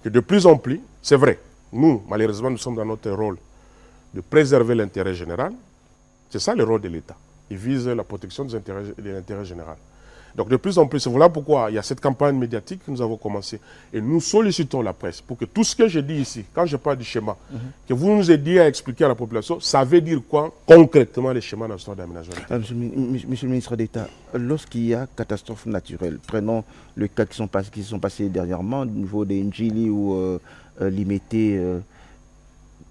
que de plus en plus, c'est vrai, nous, malheureusement, nous sommes dans notre rôle de préserver l'intérêt général. C'est ça le rôle de l'État. Il vise la protection de l'intérêt général. Donc de plus en plus, c'est voilà pourquoi il y a cette campagne médiatique que nous avons commencé. Et nous sollicitons la presse pour que tout ce que je dis ici, quand je parle du schéma, que vous nous aidiez à expliquer à la population, ça veut dire quoi concrètement les schémas nationaux d'aménagement. Monsieur le ministre d'État, lorsqu'il y a catastrophe naturelle, prenons le cas qui sont passés dernièrement au niveau des Njili ou Limité,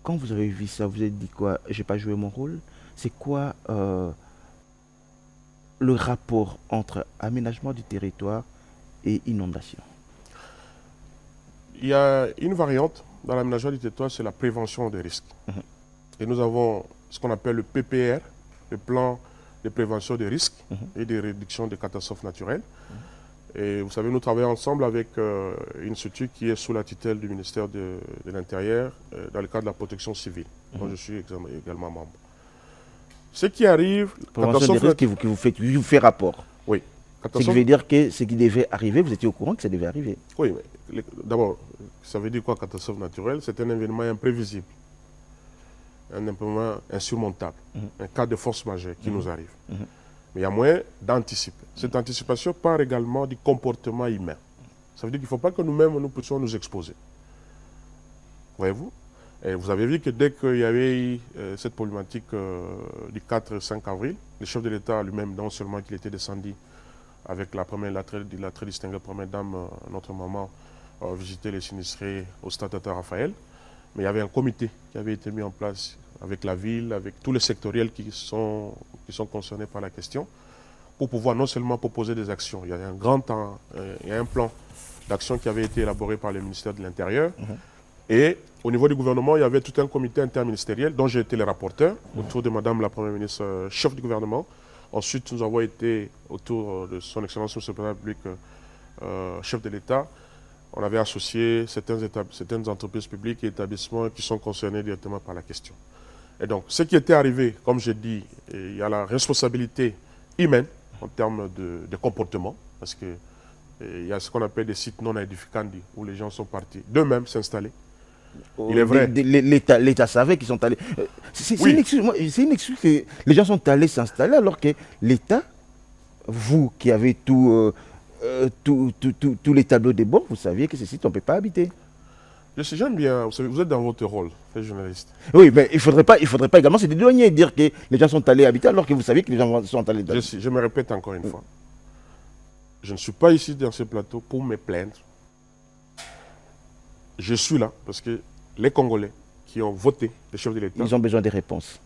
quand vous avez vu ça, vous avez dit quoi? J'ai pas joué mon rôle. C'est quoi le rapport entre aménagement du territoire et inondation? Il y a une variante dans l'aménagement du territoire, c'est la prévention des risques. Et nous avons ce qu'on appelle le PPR, le plan de prévention des risques et de réduction des catastrophes naturelles. Et vous savez, nous travaillons ensemble avec une structure qui est sous la tutelle du ministère de l'Intérieur dans le cadre de la protection civile, dont je suis également membre. Ce qui arrive... Prévention des risques qui vous fait rapport. Oui. Ce qui veut dire que ce qui devait arriver, vous étiez au courant que ça devait arriver. Oui, mais d'abord, ça veut dire quoi, catastrophe naturelle? C'est un événement imprévisible, un événement insurmontable, un cas de force majeure qui nous arrive. Mais il y a moyen d'anticiper. Cette anticipation part également du comportement humain. Ça veut dire qu'il ne faut pas que nous-mêmes nous puissions nous exposer. Voyez-vous? Et vous avez vu que dès qu'il y avait eu cette problématique du 4-5 avril, le chef de l'État lui-même, non seulement qu'il était descendu avec la très distinguée première dame, notre maman, visiter les sinistrés au stade Tata Raphaël, mais il y avait un comité qui avait été mis en place avec la ville, avec tous les sectoriels qui sont concernés par la question, pour pouvoir non seulement proposer des actions. Il y a un grand temps, il y a un plan d'action qui avait été élaboré par le ministère de l'Intérieur. Et au niveau du gouvernement, il y avait tout un comité interministériel dont j'ai été le rapporteur, autour de Madame la Première ministre, chef du gouvernement. Ensuite, nous avons été autour de son Excellence, M. le Président de la République, chef de l'État. On avait associé certaines entreprises publiques et établissements qui sont concernés directement par la question. Et donc, ce qui était arrivé, comme j'ai dit, il y a la responsabilité humaine en termes de comportement, parce qu'il y a ce qu'on appelle des sites non aedificandi, où les gens sont partis d'eux-mêmes s'installer. Il est vrai. L'État savait qu'ils sont allés. C'est une excuse que les gens sont allés s'installer alors que l'État, vous qui avez tous les tableaux de bord, vous saviez que ces sites, on ne peut pas habiter. J'aime bien, vous êtes dans votre rôle, les journalistes. Oui, mais il ne faudrait pas également se dédouaner et dire que les gens sont allés habiter alors que vous saviez que les gens sont allés. Je me répète encore une fois. je ne suis pas ici dans ce plateau pour me plaindre. Je suis là parce que les Congolais qui ont voté le chef de l'État... Ils ont besoin des réponses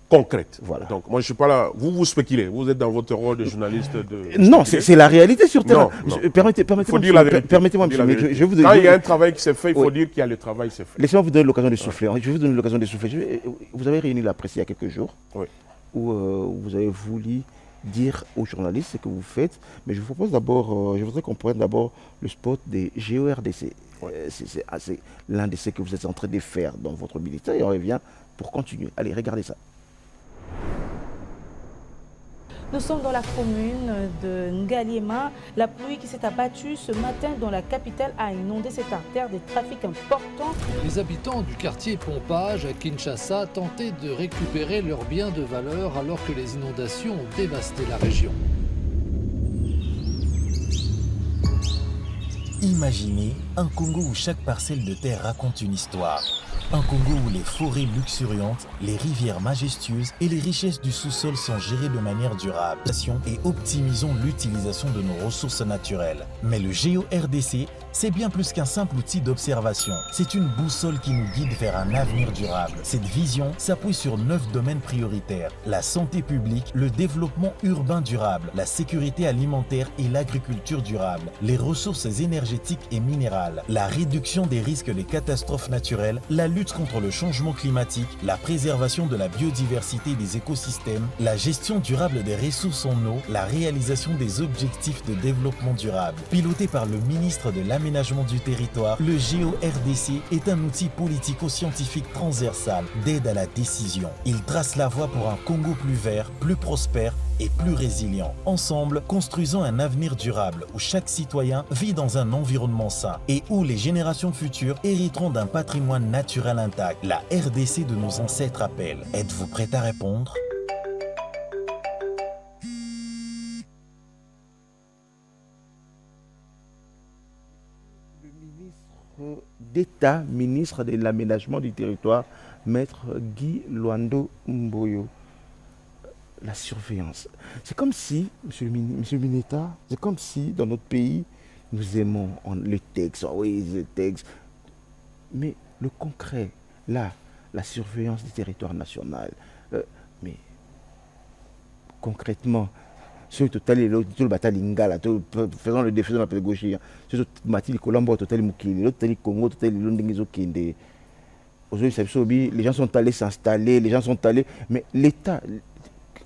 concrètes. Voilà. Donc, moi, je ne suis pas là... Vous spéculez. Vous êtes dans votre rôle de journaliste. Non, c'est la réalité sur terrain. Permettez-moi, monsieur. Je vous donne... Quand il y a un travail qui s'est fait, il faut dire qu'il y a le travail qui s'est fait. Laissez-moi vous donner l'occasion de souffler. Je vais vous donner l'occasion de souffler. Vous avez réuni la presse il y a quelques jours, où vous avez voulu dire aux journalistes ce que vous faites. Mais je vous propose d'abord, je voudrais qu'on prenne d'abord le spot des GERDC. C'est l'un de ceux que vous êtes en train de faire dans votre ministère et on revient pour continuer. Allez, regardez ça. Nous sommes dans la commune de Ngaliema. La pluie qui s'est abattue ce matin dans la capitale a inondé cette artère de trafic important. Les habitants du quartier Pompage à Kinshasa tentaient de récupérer leurs biens de valeur alors que les inondations ont dévasté la région. Imaginez un Congo où chaque parcelle de terre raconte une histoire. Un Congo où les forêts luxuriantes, les rivières majestueuses et les richesses du sous-sol sont gérées de manière durable. Et optimisons l'utilisation de nos ressources naturelles. Mais le GEORDC, c'est bien plus qu'un simple outil d'observation. C'est une boussole qui nous guide vers un avenir durable. Cette vision s'appuie sur 9 domaines prioritaires. La santé publique, le développement urbain durable, la sécurité alimentaire et l'agriculture durable, les ressources énergétiques et minérales, la réduction des risques des catastrophes naturelles, la lutte contre le changement climatique, la préservation de la biodiversité et des écosystèmes, la gestion durable des ressources en eau, la réalisation des objectifs de développement durable. Piloté par le ministre de l'Aménagement du territoire, le GEORDC est un outil politico-scientifique transversal d'aide à la décision. Il trace la voie pour un Congo plus vert, plus prospère et plus résilient. Ensemble, construisons un avenir durable où chaque citoyen vit dans un environnement sain et où les générations futures hériteront d'un patrimoine naturel intact. La RDC de nos ancêtres appelle. Êtes-vous prêt à répondre? Le ministre d'État, ministre de l'Aménagement du territoire, Maître Guy Luando Mboyo. La surveillance. C'est comme si, monsieur le ministre, c'est comme si dans notre pays, nous aimons le texte, oui, le texte, mais le concret, là, la surveillance du territoire national, mais concrètement, ce total tout le bataille lingala, faisant le défi de la pédagogie, ce Mathilde Colombo, total Mukili, l'autre total Congo, total Londingizo Kinde. Aujourd'hui, les gens sont allés s'installer, les gens sont allés, mais l'État,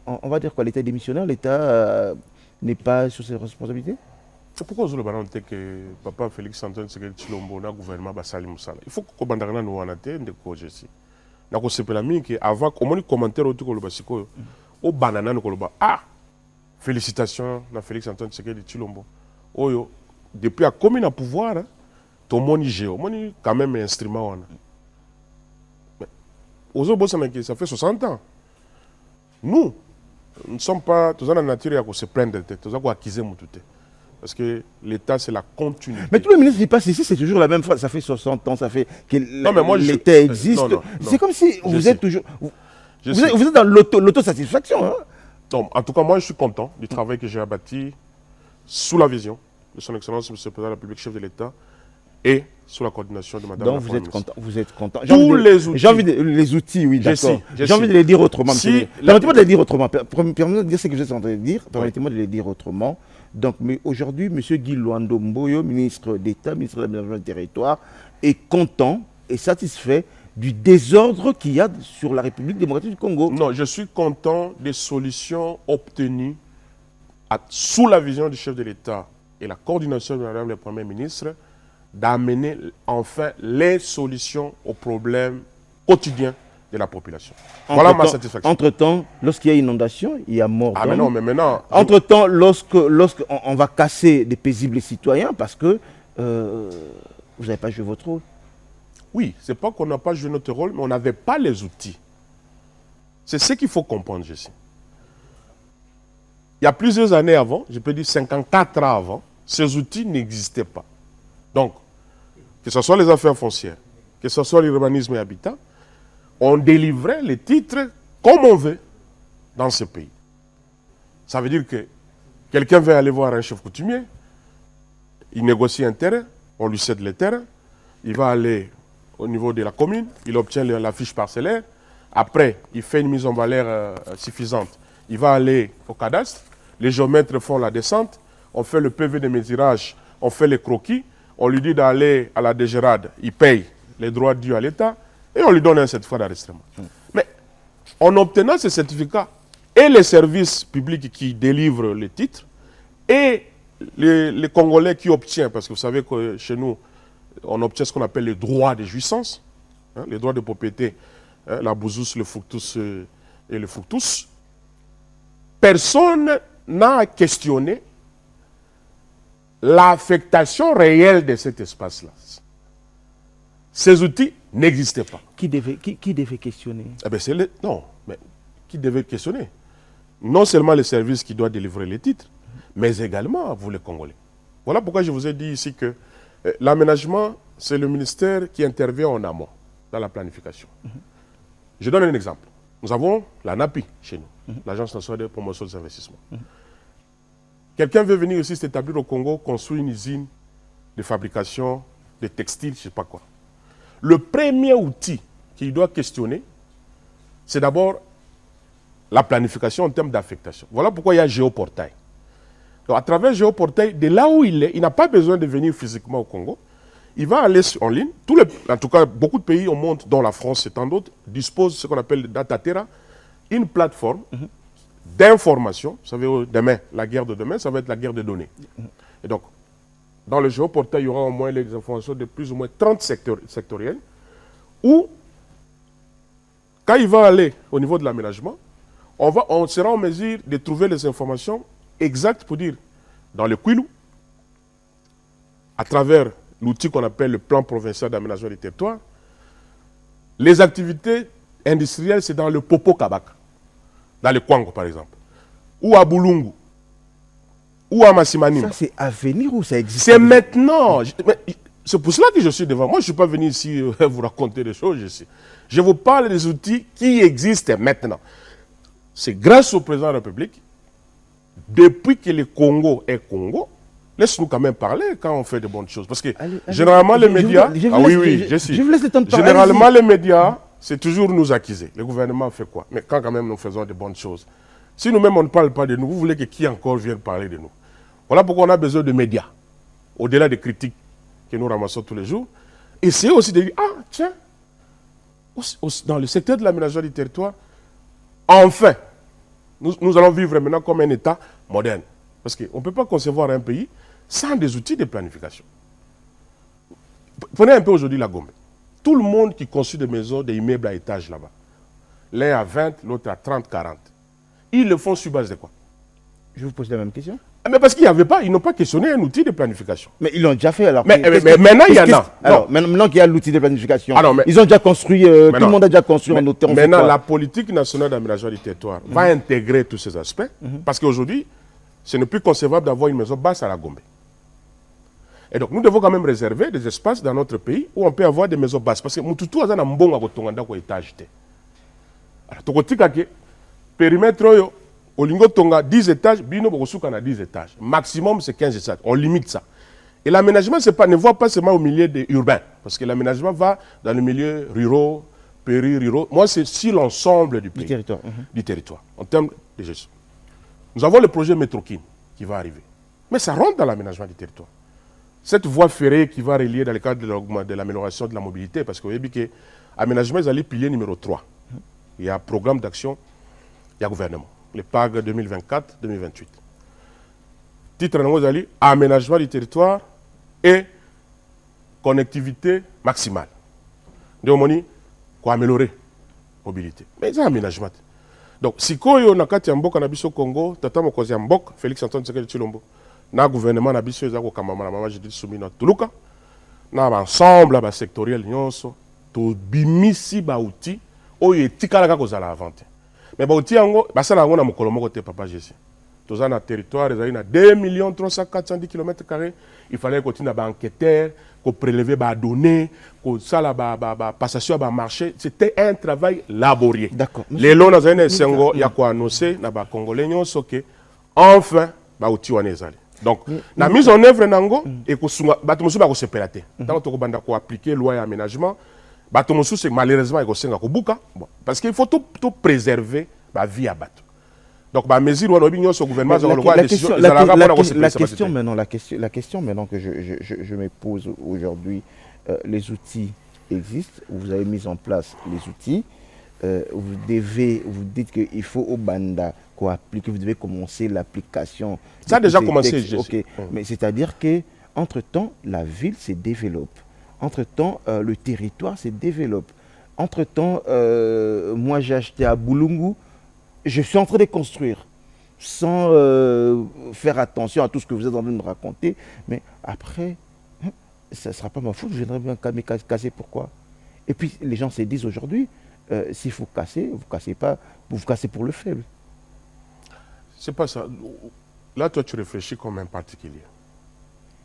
on va dire quoi, l'État est démissionnaire, l'État n'est pas sur ses responsabilités? Pourquoi vous avez que papa Félix Antoine Tshisekedi Tshilombo na gouvernement basali musala? Il faut que bandagana nous anate de koje si. Na ko sepela mingi avant comment commentaire autour ko basiko o banana no ko félicitations na Félix Antoine Tshisekedi Tshilombo. Oyo depuis a commis na pouvoir to moni géo, moni quand même instrument wana. Mais ozo bossa mais ça fait 60 ans. Nous ne sommes pas tous en nature à se plaindre de tête, tous à acquiser mon tout. Parce que l'État, c'est la continuité. Mais tous les ministres qui passent ici, c'est toujours la même phrase. Ça fait 60 ans, ça fait que l'État existe. C'est comme si vous êtes toujours... Vous êtes dans l'autosatisfaction. Hein? Non, en tout cas, moi, je suis content du travail que j'ai abattu sous la vision de son Excellence, M. le Président de la République, chef de l'État, et sous la coordination de Mme Donc vous êtes content. Tous les outils. J'ai envie de les outils, oui, d'accord. J'ai envie de les dire autrement. Permettez-moi de les dire autrement. Permettez-moi de dire ce que vous êtes en train de dire. Permettez-moi de les dire autrement. Donc aujourd'hui, M. Guy Luando Mboyo, ministre d'État, ministre de l'Aménagement du territoire, est content et satisfait du désordre qu'il y a sur la République démocratique du Congo. Non, je suis content des solutions obtenues sous la vision du chef de l'État et la coordination de Mme le Premier ministre, d'amener enfin les solutions aux problèmes quotidiens de la population. Voilà ma satisfaction. Entre-temps, lorsqu'il y a inondation, il y a mort d'homme. Ah mais non, mais maintenant... Entre-temps, lorsqu'on va casser des paisibles citoyens parce que vous n'avez pas joué votre rôle. Oui, ce n'est pas qu'on n'a pas joué notre rôle, mais on n'avait pas les outils. C'est ce qu'il faut comprendre, Jessie. Il y a plusieurs années avant, je peux dire 54 ans avant, ces outils n'existaient pas. Donc, que ce soit les affaires foncières, que ce soit l'urbanisme et l'habitat, on délivrait les titres comme on veut dans ce pays. Ça veut dire que quelqu'un veut aller voir un chef coutumier, il négocie un terrain, on lui cède le terrain, il va aller au niveau de la commune, il obtient la fiche parcellaire, après il fait une mise en valeur suffisante, il va aller au cadastre, les géomètres font la descente, on fait le PV de mesurage, on fait les croquis, on lui dit d'aller à la DGRAD, il paye les droits dus à l'État et on lui donne un certificat d'enregistrement. Mais en obtenant ce certificat, et les services publics qui délivrent les titres, et les Congolais qui obtiennent, parce que vous savez que chez nous, on obtient ce qu'on appelle les droits de jouissance, hein, les droits de propriété, hein, la bouzous, le fructus et le fructus. Personne n'a questionné l'affectation réelle de cet espace-là. Ces outils n'existaient pas. Qui devait questionner? Eh bien, non, mais qui devait questionner? Non seulement les services qui doivent délivrer les titres, mais également vous les Congolais. Voilà pourquoi je vous ai dit ici que l'aménagement, c'est le ministère qui intervient en amont dans la planification. Je donne un exemple. Nous avons la NAPI chez nous, l'Agence nationale de promotion des investissements. Quelqu'un veut venir ici s'établir au Congo, construire une usine de fabrication de textiles, je ne sais pas quoi. Le premier outil qu'il doit questionner, c'est d'abord la planification en termes d'affectation. Voilà pourquoi il y a Géoportail. Donc, à travers Géoportail, de là où il est, il n'a pas besoin de venir physiquement au Congo. Il va aller en ligne. En tout cas, beaucoup de pays au monde, dont la France et tant d'autres, disposent de ce qu'on appelle Dataterra, une plateforme d'information. Vous savez, demain, la guerre de demain, ça va être la guerre de données. Et donc, dans le Géoportail, il y aura au moins les informations de plus ou moins 30 sectoriels, où, quand il va aller au niveau de l'aménagement, on sera en mesure de trouver les informations exactes pour dire, dans le Kwilu, à travers l'outil qu'on appelle le plan provincial d'aménagement du territoire, les activités industrielles, c'est dans le Popo Kabaka, dans le Kwango par exemple, ou à Bulungu, ou à Massimanima. Ça c'est à venir ou ça existe? C'est maintenant. C'est pour cela que je suis devant. Moi, je ne suis pas venu ici vous raconter des choses. Je vous parle des outils qui existent maintenant. C'est grâce au président de la République, depuis que le Congo est Congo, laisse-nous quand même parler quand on fait de bonnes choses. Parce que généralement, les médias... Généralement, les médias, c'est toujours nous accuser. Le gouvernement fait quoi? Mais quand même nous faisons de bonnes choses. Si nous-mêmes, on ne parle pas de nous, vous voulez que qui encore vienne parler de nous? Voilà pourquoi on a besoin de médias. Au-delà des critiques que nous ramassons tous les jours. Essayez aussi de dire, ah, tiens, dans le secteur de l'aménagement du territoire, enfin, nous allons vivre maintenant comme un État moderne. Parce qu'on ne peut pas concevoir un pays sans des outils de planification. Prenez un peu aujourd'hui la Gombe. Tout le monde qui construit des maisons, des immeubles à étage là-bas, l'un à 20, l'autre à 30, 40. Ils le font sur base de quoi? Je vous pose la même question. Mais parce qu'il n'y avait pas, ils n'ont pas questionné un outil de planification. Mais ils l'ont déjà fait alors. Mais maintenant, il y en a. Alors, maintenant qu'il y a l'outil de planification, ils ont déjà construit, tout le monde a déjà construit en hauteur. Maintenant, la politique nationale d'aménagement du territoire va intégrer tous ces aspects. Parce qu'aujourd'hui, ce n'est plus concevable d'avoir une maison basse à la Gombe. Et donc, nous devons quand même réserver des espaces dans notre pays où on peut avoir des maisons basses. Parce que nous, tout le monde a étage. Alors, le périmètre, au Lingo Tonga, 10 étages, Bino Bokosuka a 10 étages. Maximum, c'est 15 étages. On limite ça. Et l'aménagement, ne voit pas seulement au milieu des urbains. Parce que l'aménagement va dans le milieu ruraux, péri-ruraux. Moi, c'est sur l'ensemble du pays. Du territoire. En termes de gestion. Nous avons le projet Métrokin qui va arriver. Mais ça rentre dans l'aménagement du territoire. Cette voie ferrée qui va relier dans le cadre de l'amélioration de la mobilité, parce que vous voyez que l'aménagement est allé pilier numéro 3. Il y a un programme d'action, il y a gouvernement. Le PAG 2024-2028. Titre de aménagement du territoire et connectivité maximale. Donc, on améliorer la mobilité. Mais c'est un aménagement. Donc, si on a un mbok au Congo, tata mokozi ya mbok, Félix Antoine Tshisekedi Tshilombo, na gouvernement na biso ezako kamama na mama Judith Suminwa Tuluka, na ensemble ba sectoriel nyonso, to bimisi ba outil oyo etikala ka kozala avante. Mais bauti yango basala yango na mokolo moko te papa Jésus. Toza na territoire ezali na 2 340 km², il fallait continuer ba enquêteur, ko prélever ba données, ko sala ba passation ba marché, c'était un travail laborieux. D'accord. Les lois na sengo ya ko annoncer na ba congolais nyonso ke enfin bauti wana ezali. Donc, la mise en œuvre nango et que bato mosu ba ko sepela te. Tant to ko banda ko appliquer loi et aménagement, bato mosu c'est malheureusement e ko senga ko buka. Bon, parce qu'il faut tout préserver la vie à bato. Donc, bah mesure on obligé au gouvernement la question maintenant que je me pose aujourd'hui, les outils existent, vous avez mis en place les outils, vous dites qu'il faut au banda qu'on applique, vous devez commencer l'application. Ça a déjà commencé. Okay. Mais c'est-à-dire que entre temps la ville se développe, entre temps le territoire se développe, entre temps moi j'ai acheté à Boulungu, je suis en train de construire sans faire attention à tout ce que vous êtes en train de me raconter, mais après ça ne sera pas ma faute, je viendrai bien me casser. Pourquoi? Et puis les gens se disent aujourd'hui, s'il faut casser, vous ne cassez pas, vous cassez pour le faible. C'est pas ça. Là, toi, tu réfléchis comme un particulier.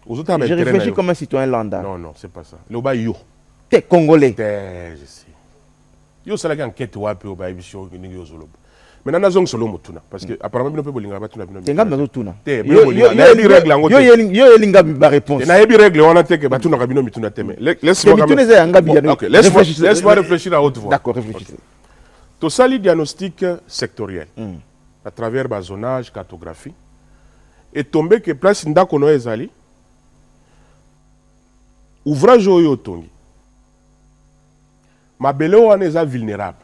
Je réfléchis comme un citoyen lambda. Non, non, c'est pas ça. Le bas, yo. T'es congolais. Je sais. Yo, c'est la enquête ou un peu au bas, émission, yo, zolo. Maintenant, nous avons solo motuna. Parce que, apparemment, nous pouvons pas battre. T'es ngam dans tuna. Yo, elinga ba réponse. Na yebi règle, on a été que battu na kabino mituna teme. Laisse-moi réfléchir à haute voix. D'accord, réfléchissez. Tout ça, le diagnostic sectoriel. À travers le zonage, cartographie, et tombé que place ndako no ezali, ouvrage oyo tongi. Mabele wana eza vulnérable.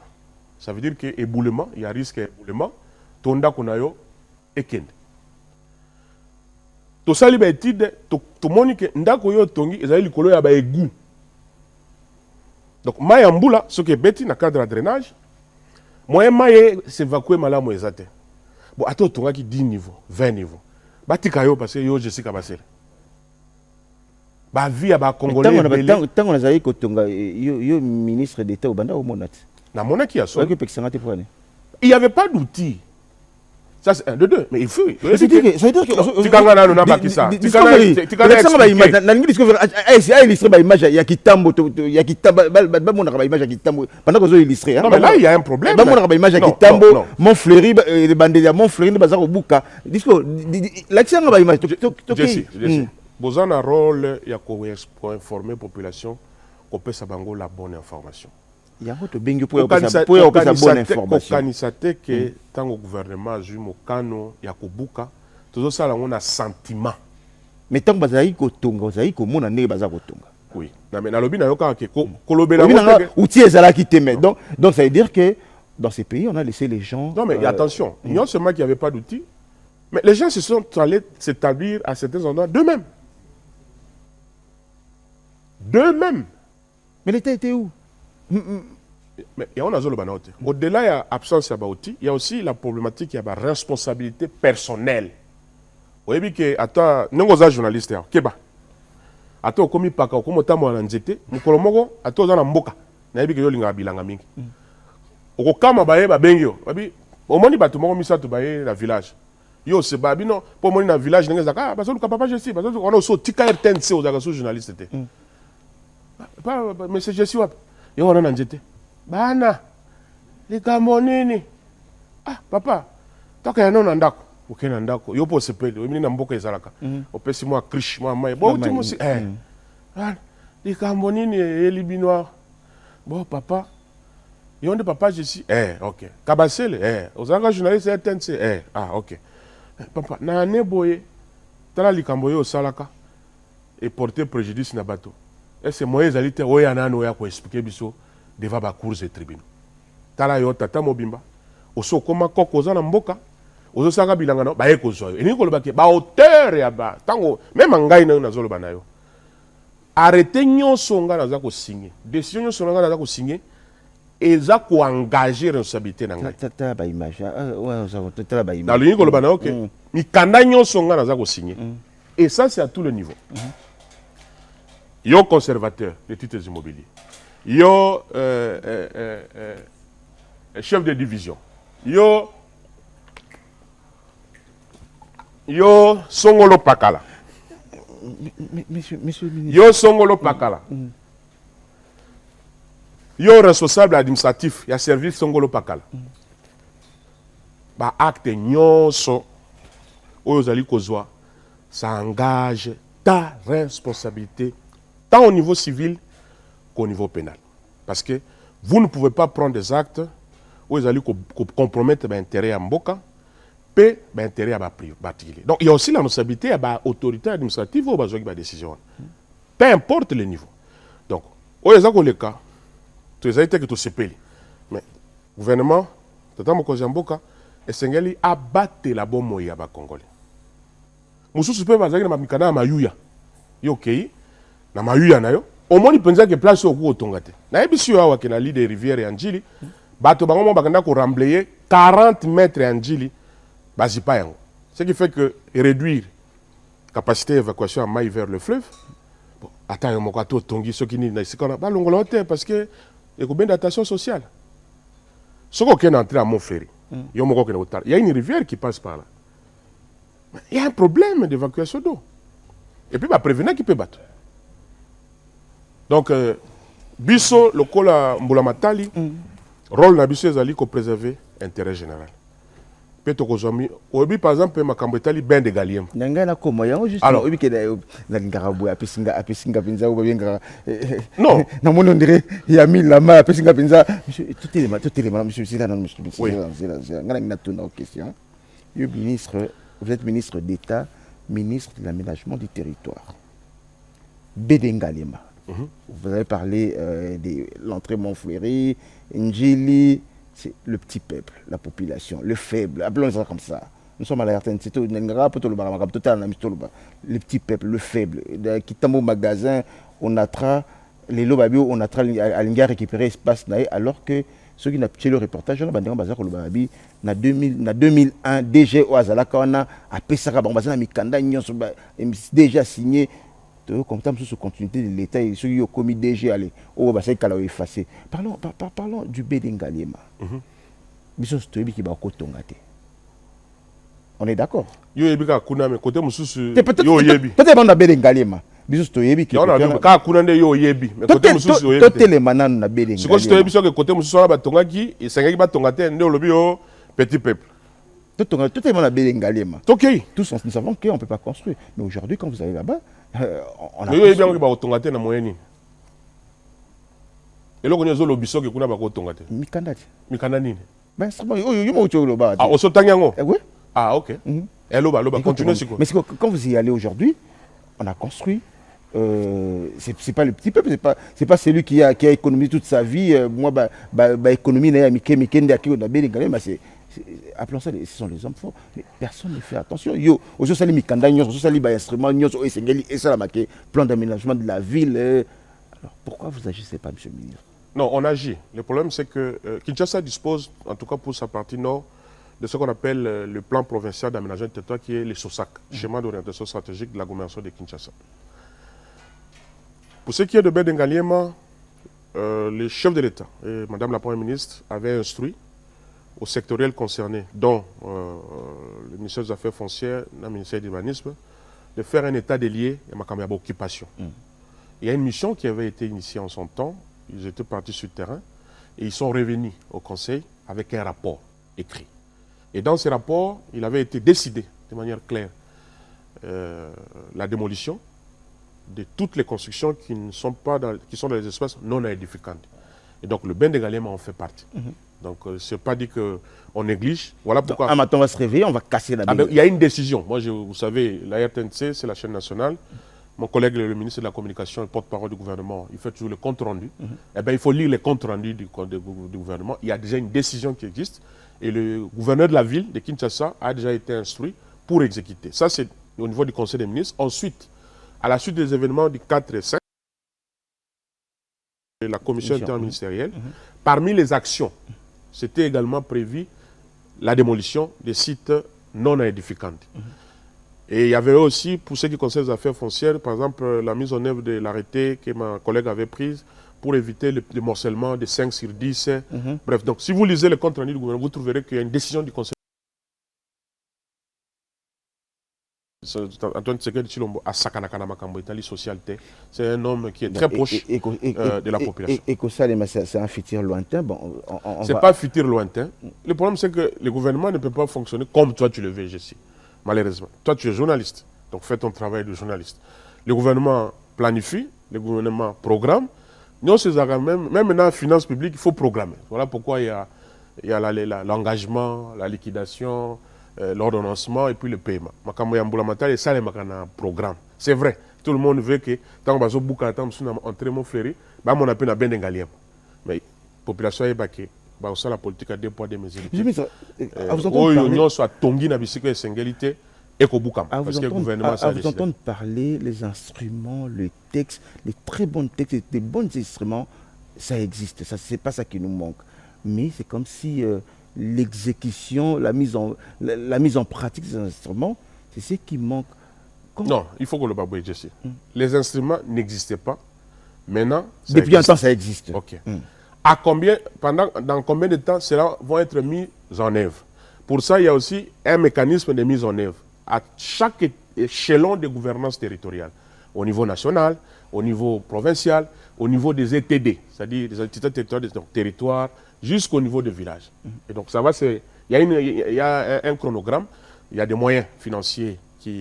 Ça veut dire que éboulement, il y a risque d'éboulement, ton ndako na yo ekende. To sali ba étude, to moni que ndako yo tongi ezali likolo ya ba égout. Donc mai ambula ce que beti na cadre de drainage, moyen mai s'évacuer malamu ezate. Bon, attends, tu as 10 niveaux, 20 niveaux. Batika yo parce que yo je sais kabasel. Ba vie ba congolais. Tant on a zaï kotonga yo ministre d'état au banda au monat. Na monaki ya so. Il n'y avait pas d'outils. Ça c'est un de deux, mais il faut. Ça veut dire que tu kangana na bakisa. Tu kangana na ngi discover illustrer ba image ya kitambo ya kitambo ba mona ba image ya kitambo pendant que zo illustrer. Non mais là il y a un problème. Ba mona ba image ya kitambo Montfleury les bandits ya Montfleury ne baza ko buka. Disco l'action ba image to Bozan a rôle ya ko informer population ko pesa bango la bonne information. Il y a autre bingo pour la bonne information. Organisate que tant au gouvernement a eu mokano ya kobuka, tout ça là on a sentiment. Mais tant bazaï ko tonga, bazaï ko mona ne baza ko tonga. Oui. Na mais na lobi na yoka ke kolobela outil ezala qui te met. Donc ça veut dire que dans ces pays on a laissé les gens. Non mais attention, non seulement qu'il n'y avait pas d'outils, mais les gens se sont allés s'établir à certains endroits d'eux-mêmes. D'eux-mêmes. Mais l'État était où? Mais il y a au-delà de l'absence d'outils, il y a aussi la problématique de la responsabilité personnelle. Vous voyez que, attends, nous sommes journalistes, Keba. Attends, comme il n'y a pas de temps à nzete, nous sommes attends, dans la mboka. Vous voyez que nous sommes bilanga mingi. Au kama baye ba bengyo. Au moins, il y a la village. Yo, c'est pas non. Pour moi, dans le village, nous sommes ah, parce que papa, je sais, parce que on a aussi tika RTNC aux journalistes. Mais c'est je suis. Yo, on a nzete. Bana, les Camonini. Ah, papa, tant qu'il y a un andako, ok, andako, yo po sepeli, yo mina mboka ezalaka. Opesi moi krish, moi mai. Bon, tu m'osi, les Camonini et les Binois. Bon, papa, yo on dit papa, je suis, ok. Kabasele, aux engagés journalistes, RTNC, ok. Papa, na ane boye, tala likamboye au salaka, et porter préjudice na bateau. Et c'est moi, les alités, oya nano ya ko expliquer biso. Devant la cour des tribunaux. Tala yo tata mobimba. Oso koma koko za na mboka. Oso saka bilanga no ba eko zo. Eni ko lobaki ba auteur ya ba tango même ngai na zolo banayo. Arrêter nyonso nga na za ko signer. Décision nyonso nga na za ko signer et za ko engager responsabilité na ngai. Tata ba image. Ouais, ça tata ba image. Dans le ko lobana OK. Mi kanda nyonso nga na za ko signer. Et ça c'est à tous les niveaux. Yo conservateur des titres immobiliers. Yo chef de division. Yo Songolo Pakala. Monsieur le ministre. Yo Songolo Pakala. Yo responsable administratif, il y a service Songolo Pakala. Ba acte nyonso oyo zali kozwa ça engage ta responsabilité, tant au niveau civil qu'au niveau pénal. Parce que vous ne pouvez pas prendre des actes où ils allaient compromettre l'intérêt à Mboka, et l'intérêt à particulier. Donc il y a aussi la responsabilité à l'autorité administrative ou à la décision. Peu importe le niveau. Donc, au le cas, tu as été que tu sais pas. Mais le gouvernement, Tata Mokonzi Mboka, et Sengeli a battu la bombe moya ba Congolais. Musu super bazaki na mikana mayuya. Yo kei na mayuya na yo. Au moins il pensait que place au coup tongate. Na ebisi yo wa kena de rivière ya Njili, bato bango bakanda ko remblayer 40 mètres ya Njili, bazipa yango. Ce qui fait que réduire capacité d'évacuation à maille vers le fleuve. Bon, attends yo moko to tongi soki ni na sikona ba longola te parce que il y a une datation sociale. Ce qu'on est entré à Montferry, il y a une rivière qui passe par là. Il y a un problème d'évacuation d'eau. Et puis, il va prévenir qui peut battre. Donc, Bisso, le col à Mbulamatali, rôle na Bisso est pour préserver l'intérêt général. Par exemple, ma cambetali ben de Galiem. Alors, non, non, on dirait il y a mis la main à Pessinga Pinza. Tout est monsieur, c'est là, monsieur. Question. Vous êtes ministre d'État, ministre de l'aménagement du territoire. Bédengalema. Vous avez parlé de l'entrée Montferry, Njili. C'est le petit peuple, la population, le faible, appelons ça comme ça. Nous sommes à la RTN, c'est tout, le petit peuple, le faible. Qui tombe au magasin, on attrape, les lobabio, on attrape à l'Inga récupérer espace, alors que ceux qui n'ont pas le reportage, on a en 2001, DG au Azalaka, on a Pessara, Mikanda, déjà signé. Comme ça, sous continuité de l'État, et ceux qui ont commis DG, allez, oh, bah, c'est qu'elle a effacé. Parlons du Bédengaliema. On est d'accord? Yo yebi ka kuna me côté mususu yo yebi. Peut-être on a Bédengaliema. Biso to yebi ki. On a ka kuna nde yo yebi. Mais côté mususu yo yebi. Tout les manan na Bédengaliema. Si ko to yebi so que côté mususu na batongaki, et sengaki batongate nde olobi yo petit peuple. Tout le monde a Bédengaliema. OK. Tous nous savons qu'on ne peut pas construire. Mais aujourd'hui, quand vous allez là-bas, on a. Mais bien que batongate na moyeni. Et là, on a le biso que kuna batongate. Mikanda nini? Ben c'est bon, yo mo cho lo ba. Ah, au sotanyango. Oui. Ah, OK. Et là, continuez sur quoi? Mais quand vous y allez aujourd'hui, on a construit. C'est pas le petit peuple, c'est pas celui qui a économisé toute sa vie. Moi, économie n'a c'est appelons ça, ce sont les hommes forts. Mais personne ne fait attention. Yo, aujourd'hui, ça les mikanda, aujourd'hui, ça les instruments, et ça la marqué plan d'aménagement de la ville. Alors, pourquoi vous agissez pas, monsieur le ministre? Non, on agit. Le problème, c'est que Kinshasa dispose, en tout cas pour sa partie nord, de ce qu'on appelle le plan provincial d'aménagement du territoire, qui est le SOSAC, schéma d'orientation stratégique de l'agglomération de Kinshasa. Pour ce qui est de Bédengaliema, le chef de l'État et Madame la Première ministre avaient instruit aux sectoriels concernés, dont le ministère des Affaires foncières, le ministère de l'Urbanisme, de faire un état des lieux et ma occupation. Il y a une mission qui avait été initiée en son temps. Ils étaient partis sur le terrain et ils sont revenus au Conseil avec un rapport écrit. Et dans ce rapport, il avait été décidé de manière claire la démolition de toutes les constructions qui ne sont pas qui sont dans les espaces non édificantes. Et donc le Bédengaliema en fait partie. Donc ce n'est pas dit qu'on néglige. Voilà pourquoi. Un matin on va se réveiller, on va casser la il y a une décision. Moi, vous savez, la RTNC, c'est la chaîne nationale. Mon collègue, le ministre de la Communication et porte-parole du gouvernement, il fait toujours le compte rendu. Eh bien, il faut lire les comptes rendus du gouvernement. Il y a déjà une décision qui existe. Et le gouverneur de la ville de Kinshasa a déjà été instruit pour exécuter. Ça, c'est au niveau du Conseil des ministres. Ensuite, à la suite des événements du 4 et 5, la commission interministérielle, parmi les actions, c'était également prévu la démolition des sites non édificants. Et il y avait aussi, pour ce qui concerne les affaires foncières, par exemple, la mise en œuvre de l'arrêté que ma collègue avait prise pour éviter le morcellement de 5 sur 10. Bref, donc si vous lisez le compte rendu du gouvernement, vous trouverez qu'il y a une décision du Conseil. Antoine Tshisekedi Tshilombo à Sakanakana Makambo, Italie socialité. C'est un homme qui est très proche de la population. Et que ça, c'est un futur lointain. Bon, ce n'est pas un futur lointain. Le problème, c'est que le gouvernement ne peut pas fonctionner comme toi tu le veux, Jessie. Malheureusement. Toi, tu es journaliste. Donc fais ton travail de journaliste. Le gouvernement planifie, le gouvernement programme. Nous, même maintenant, en finance publique, il faut programmer. Voilà pourquoi il y a l'engagement, la liquidation, l'ordonnancement et puis le paiement. Et ça, c'est un programme. C'est vrai. Tout le monde veut que, tant que vous avez entré mon fléri, on a pu bien d'engalien. Mais la population est baquée. La politique a 2 poids 2 mesures. À vous entendre parler, les instruments, les textes, les très bons textes, des bons instruments, ça existe. Ce n'est pas ça qui nous manque. Mais c'est comme si l'exécution, la mise en pratique des instruments, c'est ce qui manque. Non, il faut que le baboué dise. Les instruments n'existaient pas. Maintenant, depuis un temps, ça existe. Ok. Dans combien de temps cela va être mis en œuvre? Pour ça, il y a aussi un mécanisme de mise en œuvre à chaque échelon de gouvernance territoriale, au niveau national, au niveau provincial, au niveau des ETD, c'est-à-dire des entités territoriales, donc territoire, jusqu'au niveau des villages. Et donc, ça va, il y a un chronogramme, il y a des moyens financiers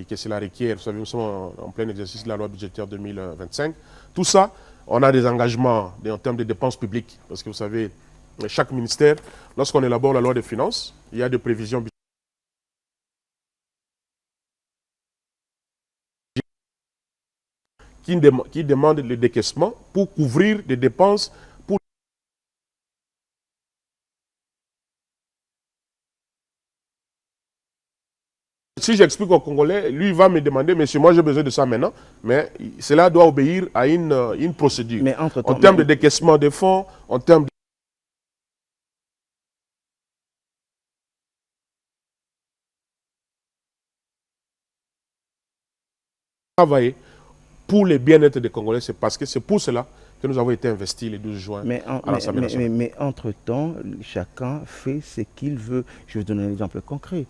que cela requiert. Vous savez, nous sommes en plein exercice de la loi budgétaire 2025. Tout ça, on a des engagements en termes de dépenses publiques. Parce que vous savez, chaque ministère, lorsqu'on élabore la loi des finances, il y a des prévisions budgétaires qui demandent le décaissement pour couvrir des dépenses. Si j'explique aux Congolais, lui il va me demander, monsieur, moi j'ai besoin de ça maintenant, mais cela doit obéir à une procédure. Mais en termes de décaissement des fonds, en termes de travailler pour le bien-être des Congolais, c'est parce que c'est pour cela que nous avons été investis le 12 juin à l'Assemblée nationale. Mais entre-temps, chacun fait ce qu'il veut. Je vais donner un exemple concret.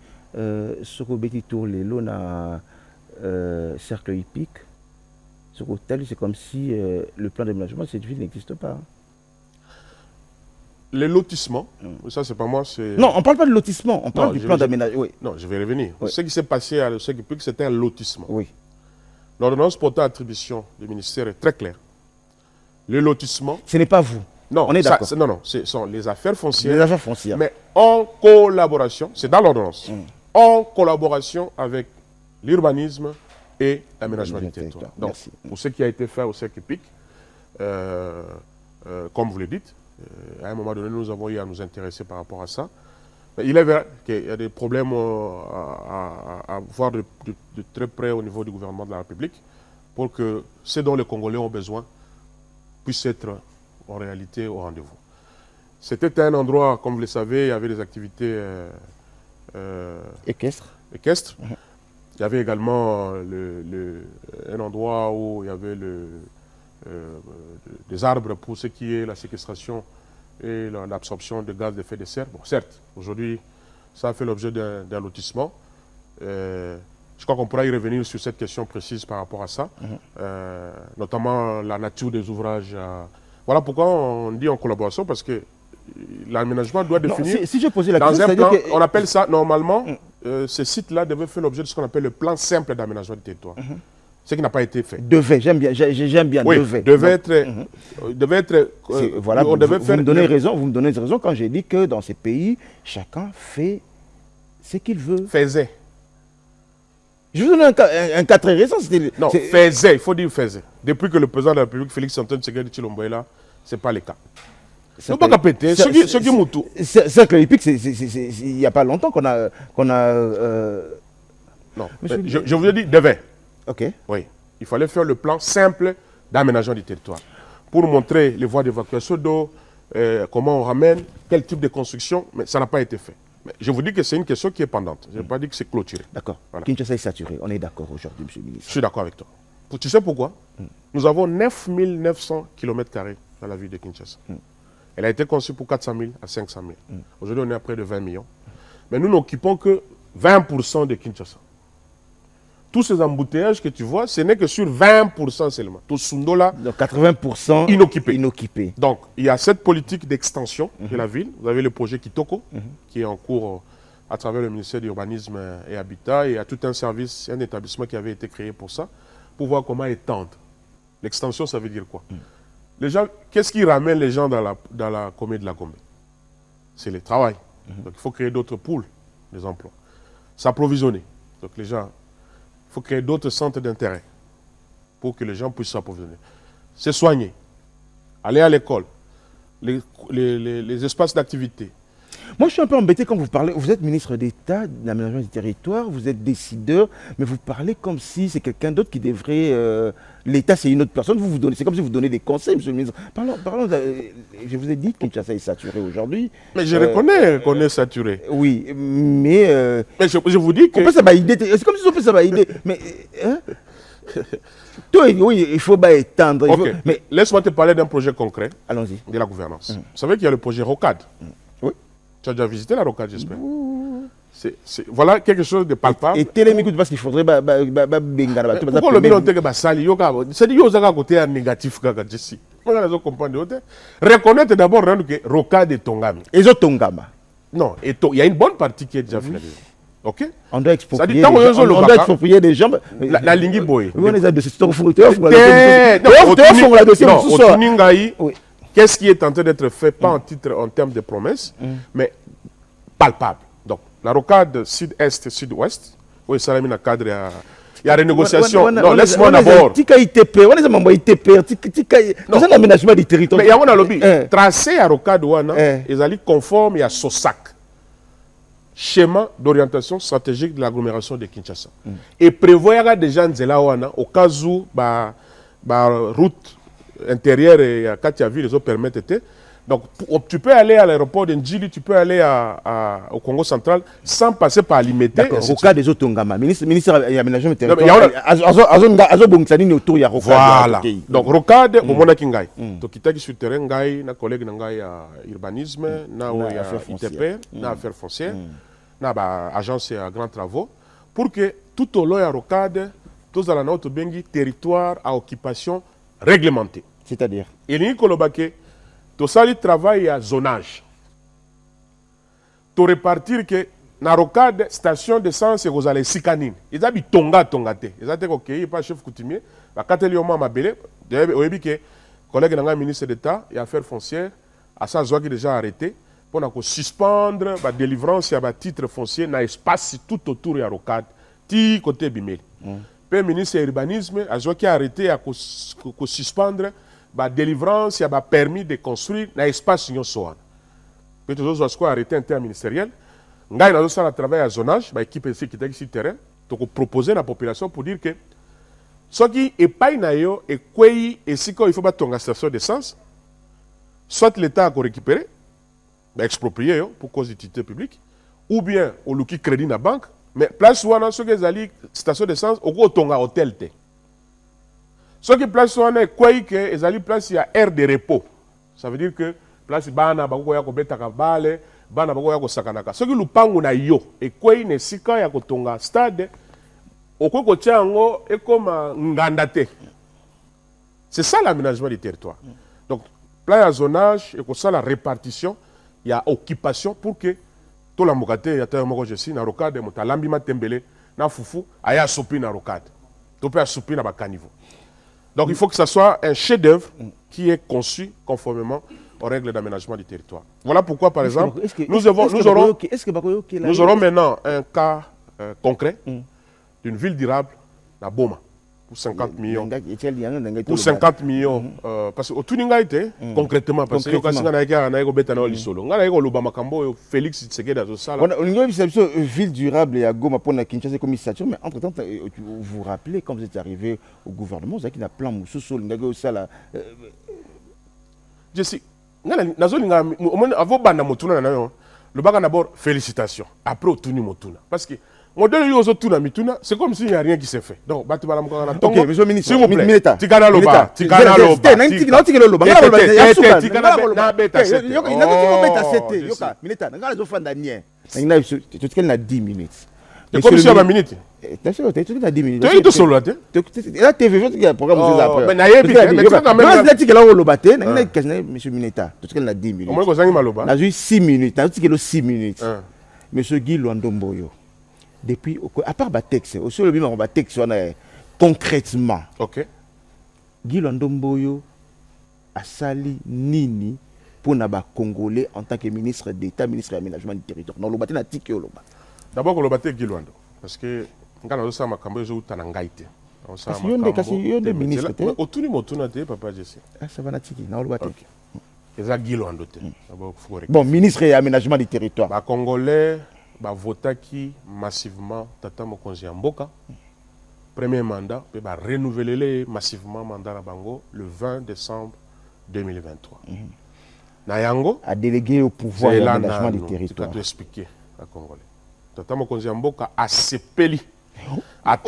Sur le petit tour, les lots na cercle hippique, sur l'hôtel, c'est comme si le plan d'aménagement de cette ville n'existe pas. Les lotissements, ça c'est pas moi, c'est... Non, on ne parle pas de lotissement, on parle du plan d'aménagement. Oui. Non, je vais revenir. Oui. Ce qui s'est passé à le cercle hippique, c'était un lotissement. Oui. L'ordonnance portant attribution du ministère est très claire. Le lotissement... Ce n'est pas vous. Non, on est d'accord. Non, ce sont les affaires foncières. Les affaires foncières. Mais en collaboration, c'est dans l'ordonnance, en collaboration avec l'urbanisme et l'aménagement du territoire. Donc, merci. Pour ce qui a été fait au cercle hippique, comme vous le dites, à un moment donné, nous avons eu à nous intéresser par rapport à ça. Mais il est vrai qu'il y a des problèmes à voir de très près au niveau du gouvernement de la République pour que ce dont les Congolais ont besoin puisse être en réalité au rendez-vous. C'était un endroit, comme vous le savez, il y avait des activités équestres. Il y avait également un endroit où il y avait des arbres pour ce qui est la séquestration et l'absorption de gaz d'effet de serre. Bon, certes, aujourd'hui, ça a fait l'objet d'un lotissement. Je crois qu'on pourra y revenir sur cette question précise par rapport à ça, notamment la nature des ouvrages. Voilà pourquoi on dit en collaboration, parce que l'aménagement doit définir... Si je posais la dans question, un plan, on appelle ça, normalement, ces sites-là devaient faire l'objet de ce qu'on appelle le plan simple d'aménagement du territoire. Ce qui n'a pas été fait. J'aime bien, oui, devait être... Voilà, vous me donnez raison quand j'ai dit que dans ces pays, chacun fait ce qu'il veut. Faisait. Je vous donne un cas très récent. Non, faisait, il faut dire faisait. Depuis que le président de la République, Félix Antoine Tshisekedi Tshilombo est là, ce n'est pas le cas. C'est pas péter. Ce qui moutou. Cercle hippique, il n'y a pas longtemps qu'on a... Non, je vous ai dit devait. Ok. Oui, il fallait faire le plan simple d'aménagement du territoire pour montrer les voies d'évacuation d'eau, comment on ramène, quel type de construction, mais ça n'a pas été fait. Mais je vous dis que c'est une question qui est pendante. Je n'ai pas dit que c'est clôturé. D'accord. Voilà. Kinshasa est saturé. On est d'accord aujourd'hui, monsieur le ministre. Je suis d'accord avec toi. Tu sais pourquoi? Nous avons 9900 km² dans la ville de Kinshasa. Elle a été conçue pour 400 000 à 500 000. Aujourd'hui, on est à près de 20 millions. Mais nous n'occupons que 20% de Kinshasa. Tous ces embouteillages que tu vois, ce n'est que sur 20% seulement. Tout Sundola, 80% inoccupé. Donc, il y a cette politique d'extension de la ville. Vous avez le projet Kitoko, qui est en cours à travers le ministère de l'Urbanisme et Habitat, et il y a tout un service, un établissement qui avait été créé pour ça, pour voir comment étendre. L'extension, ça veut dire quoi? Les gens, qu'est-ce qui ramène les gens dans la commune de la Gombe? C'est le travail. Donc il faut créer d'autres pools, des emplois. S'approvisionner. Donc les gens, il faut créer d'autres centres d'intérêt pour que les gens puissent s'approvisionner. Se soigner, aller à l'école, les espaces d'activité. Moi, je suis un peu embêté quand vous parlez. Vous êtes ministre d'État, de l'aménagement du territoire, vous êtes décideur, mais vous parlez comme si c'est quelqu'un d'autre qui devrait. L'État, c'est une autre personne. Vous donnez. C'est comme si vous donnez des conseils, monsieur le ministre. Parlons je vous ai dit que Kinshasa est saturé aujourd'hui. Mais je reconnais qu'on est saturé. Oui, mais. Mais je vous dis que. C'est comme si on peut s'abaïder. Mais. Hein? Oui, il faut étendre. Okay. Mais laisse-moi te parler d'un projet concret. Allons-y. De la gouvernance. Vous savez qu'il y a le projet ROCAD. Oui. Tu as déjà visité la ROCAD, j'espère. Voilà quelque chose de palpable. Et télémicoute parce qu'il faudrait. Pourquoi le bilan est sali? C'est dit qu'il y a un côté négatif. Reconnaître d'abord que ROCAD est Tongami. Et les Tongama. Non, il y a une bonne partie qui est déjà finalisée. Ok? On doit exproprier des gens. La Lingui Boy. Qu'est-ce qui est en train d'être fait, pas en termes de promesses, mais palpable. Donc, la rocade sud-est, sud-ouest, oui, ça a mis un cadre, il y a renégociation. Non, laisse-moi d'abord. C'est un aménagement du territoire. Mais il y a un lobby. Tracé à rocade, ils allaient conforme à SOSAC. Schéma d'orientation stratégique de l'agglomération de Kinshasa. Et prévoir déjà au cas où la route intérieure et à Katiavi, les autres permettent. Donc tu peux aller à l'aéroport de Ndjili, tu peux aller au Congo central sans passer par Limité. D'accord, au cas des autres Tongama, ministre de l'aménagement du territoire. Voilà. Donc Rocade, au Mona Kingai. Donc qui est sur le terrain, na collègue Nangai à urbanisme, na ITP, na affaires foncières, na agence à grands travaux, pour que tout au long de Rocade, tous dans la note bengi territoire à occupation réglementée. C'est-à-dire? Et ni kolobake, tout ça le travail à zonage. Tout répartir que na Rocade station d'essence et vous allez sikanine. Ils habitent tonga te. Ils ont OK, il pas chef coutumier. La katelioma mabele, de que collègue nanga ministre d'État et affaires foncières à ça qui déjà arrêté pour suspendre la délivrance et le titre foncier dans l'espace tout autour de Rocade, ti côté Bimel. Le ministre de l'Urbanisme a arrêté à suspendre la délivrance et le permis de construire dans l'espace Nyosoan. Mais tous les autres arrêté interministériel. Nous avons fait un travail à zonage, l'équipe ici qui est ici terrain, pour proposer à la population pour dire que ce qui est pas nayo et quoi et si il faut pas ton station d'essence, soit l'État a récupéré, exproprié pour cause d'utilité publique, ou bien au luki crédit na banque, mais place où on a ceux qui allient station d'essence au gros tonga hôtel te. Ceux qui place où on a quoi que ils allient place il y a aire de repos. Ça veut dire que place bana bako ya ko beta ka bale, bana bako ya ko sakanaka. Ceux qui lupangu na yo et quoi ne sika ya ko tonga stade au ko tiango et comme ngandate. C'est ça l'aménagement du territoire. Donc plan à zonage et comme ça la répartition, il y a occupation pour que tout la mokate ya ta moko je suis na rocade motalambi matembele na fufu aya sopi na rocade. To peut sopi na ba caniveau. Donc il faut que ça soit un chef-d'œuvre qui est conçu conformément aux règles d'aménagement du territoire. Voilà pourquoi par exemple nous aurons maintenant un cas concret d'une ville durable à Boma pour 50 millions. Pour 50 millions. Parce que tout n'a été concrètement. Parce que Félix Tshisekedi a ça. Ville durable à Goma pour Kinshasa comme statut, mais entre-temps, vous vous rappelez quand vous êtes arrivé au gouvernement, vous avez un plan Moussou, je sais. D'abord, félicitations. Après, au Tuni Motuna. Parce que c'est comme s'il n'y a rien qui s'est fait. Donc, ok, monsieur le ministre, s'il vous plaît, Tikana Loba. C'est comme si il y avait une minute. C'est comme si il y avait une minute. Tu es tout seul là. La TV, il y a un programme. Mais monsieur Mineta, tout ce qu'elle a 10 minutes. On a 6 minutes. Monsieur Guy Luandomboyo, depuis, à part le texte, aussi le même texte, concrètement, Guy Luandomboyo a sali nini pour les Congolais en tant que ministre d'État, ministre de l'aménagement du territoire. Non, le baté n'a tiki au d'abord, le baté Guy Luando, parce que quand on a ma cambo, je suis parce qu'il y a des ministres. Autour du mot, papa Jesse. Ça va natiki, non, le baté. C'est Guy Luando. Bon, ministre de l'aménagement du territoire. Les Congolais ont voté massivement Tata Mokonzi Mboka. Premier mandat, puis renouveler massivement le mandat à Bango le 20 décembre 2023. Nayango a délégué au pouvoir de l'aménagement du territoire. Tu as expliqué à Congolais. Tata Mokonzi Mboka a sepeli. Mais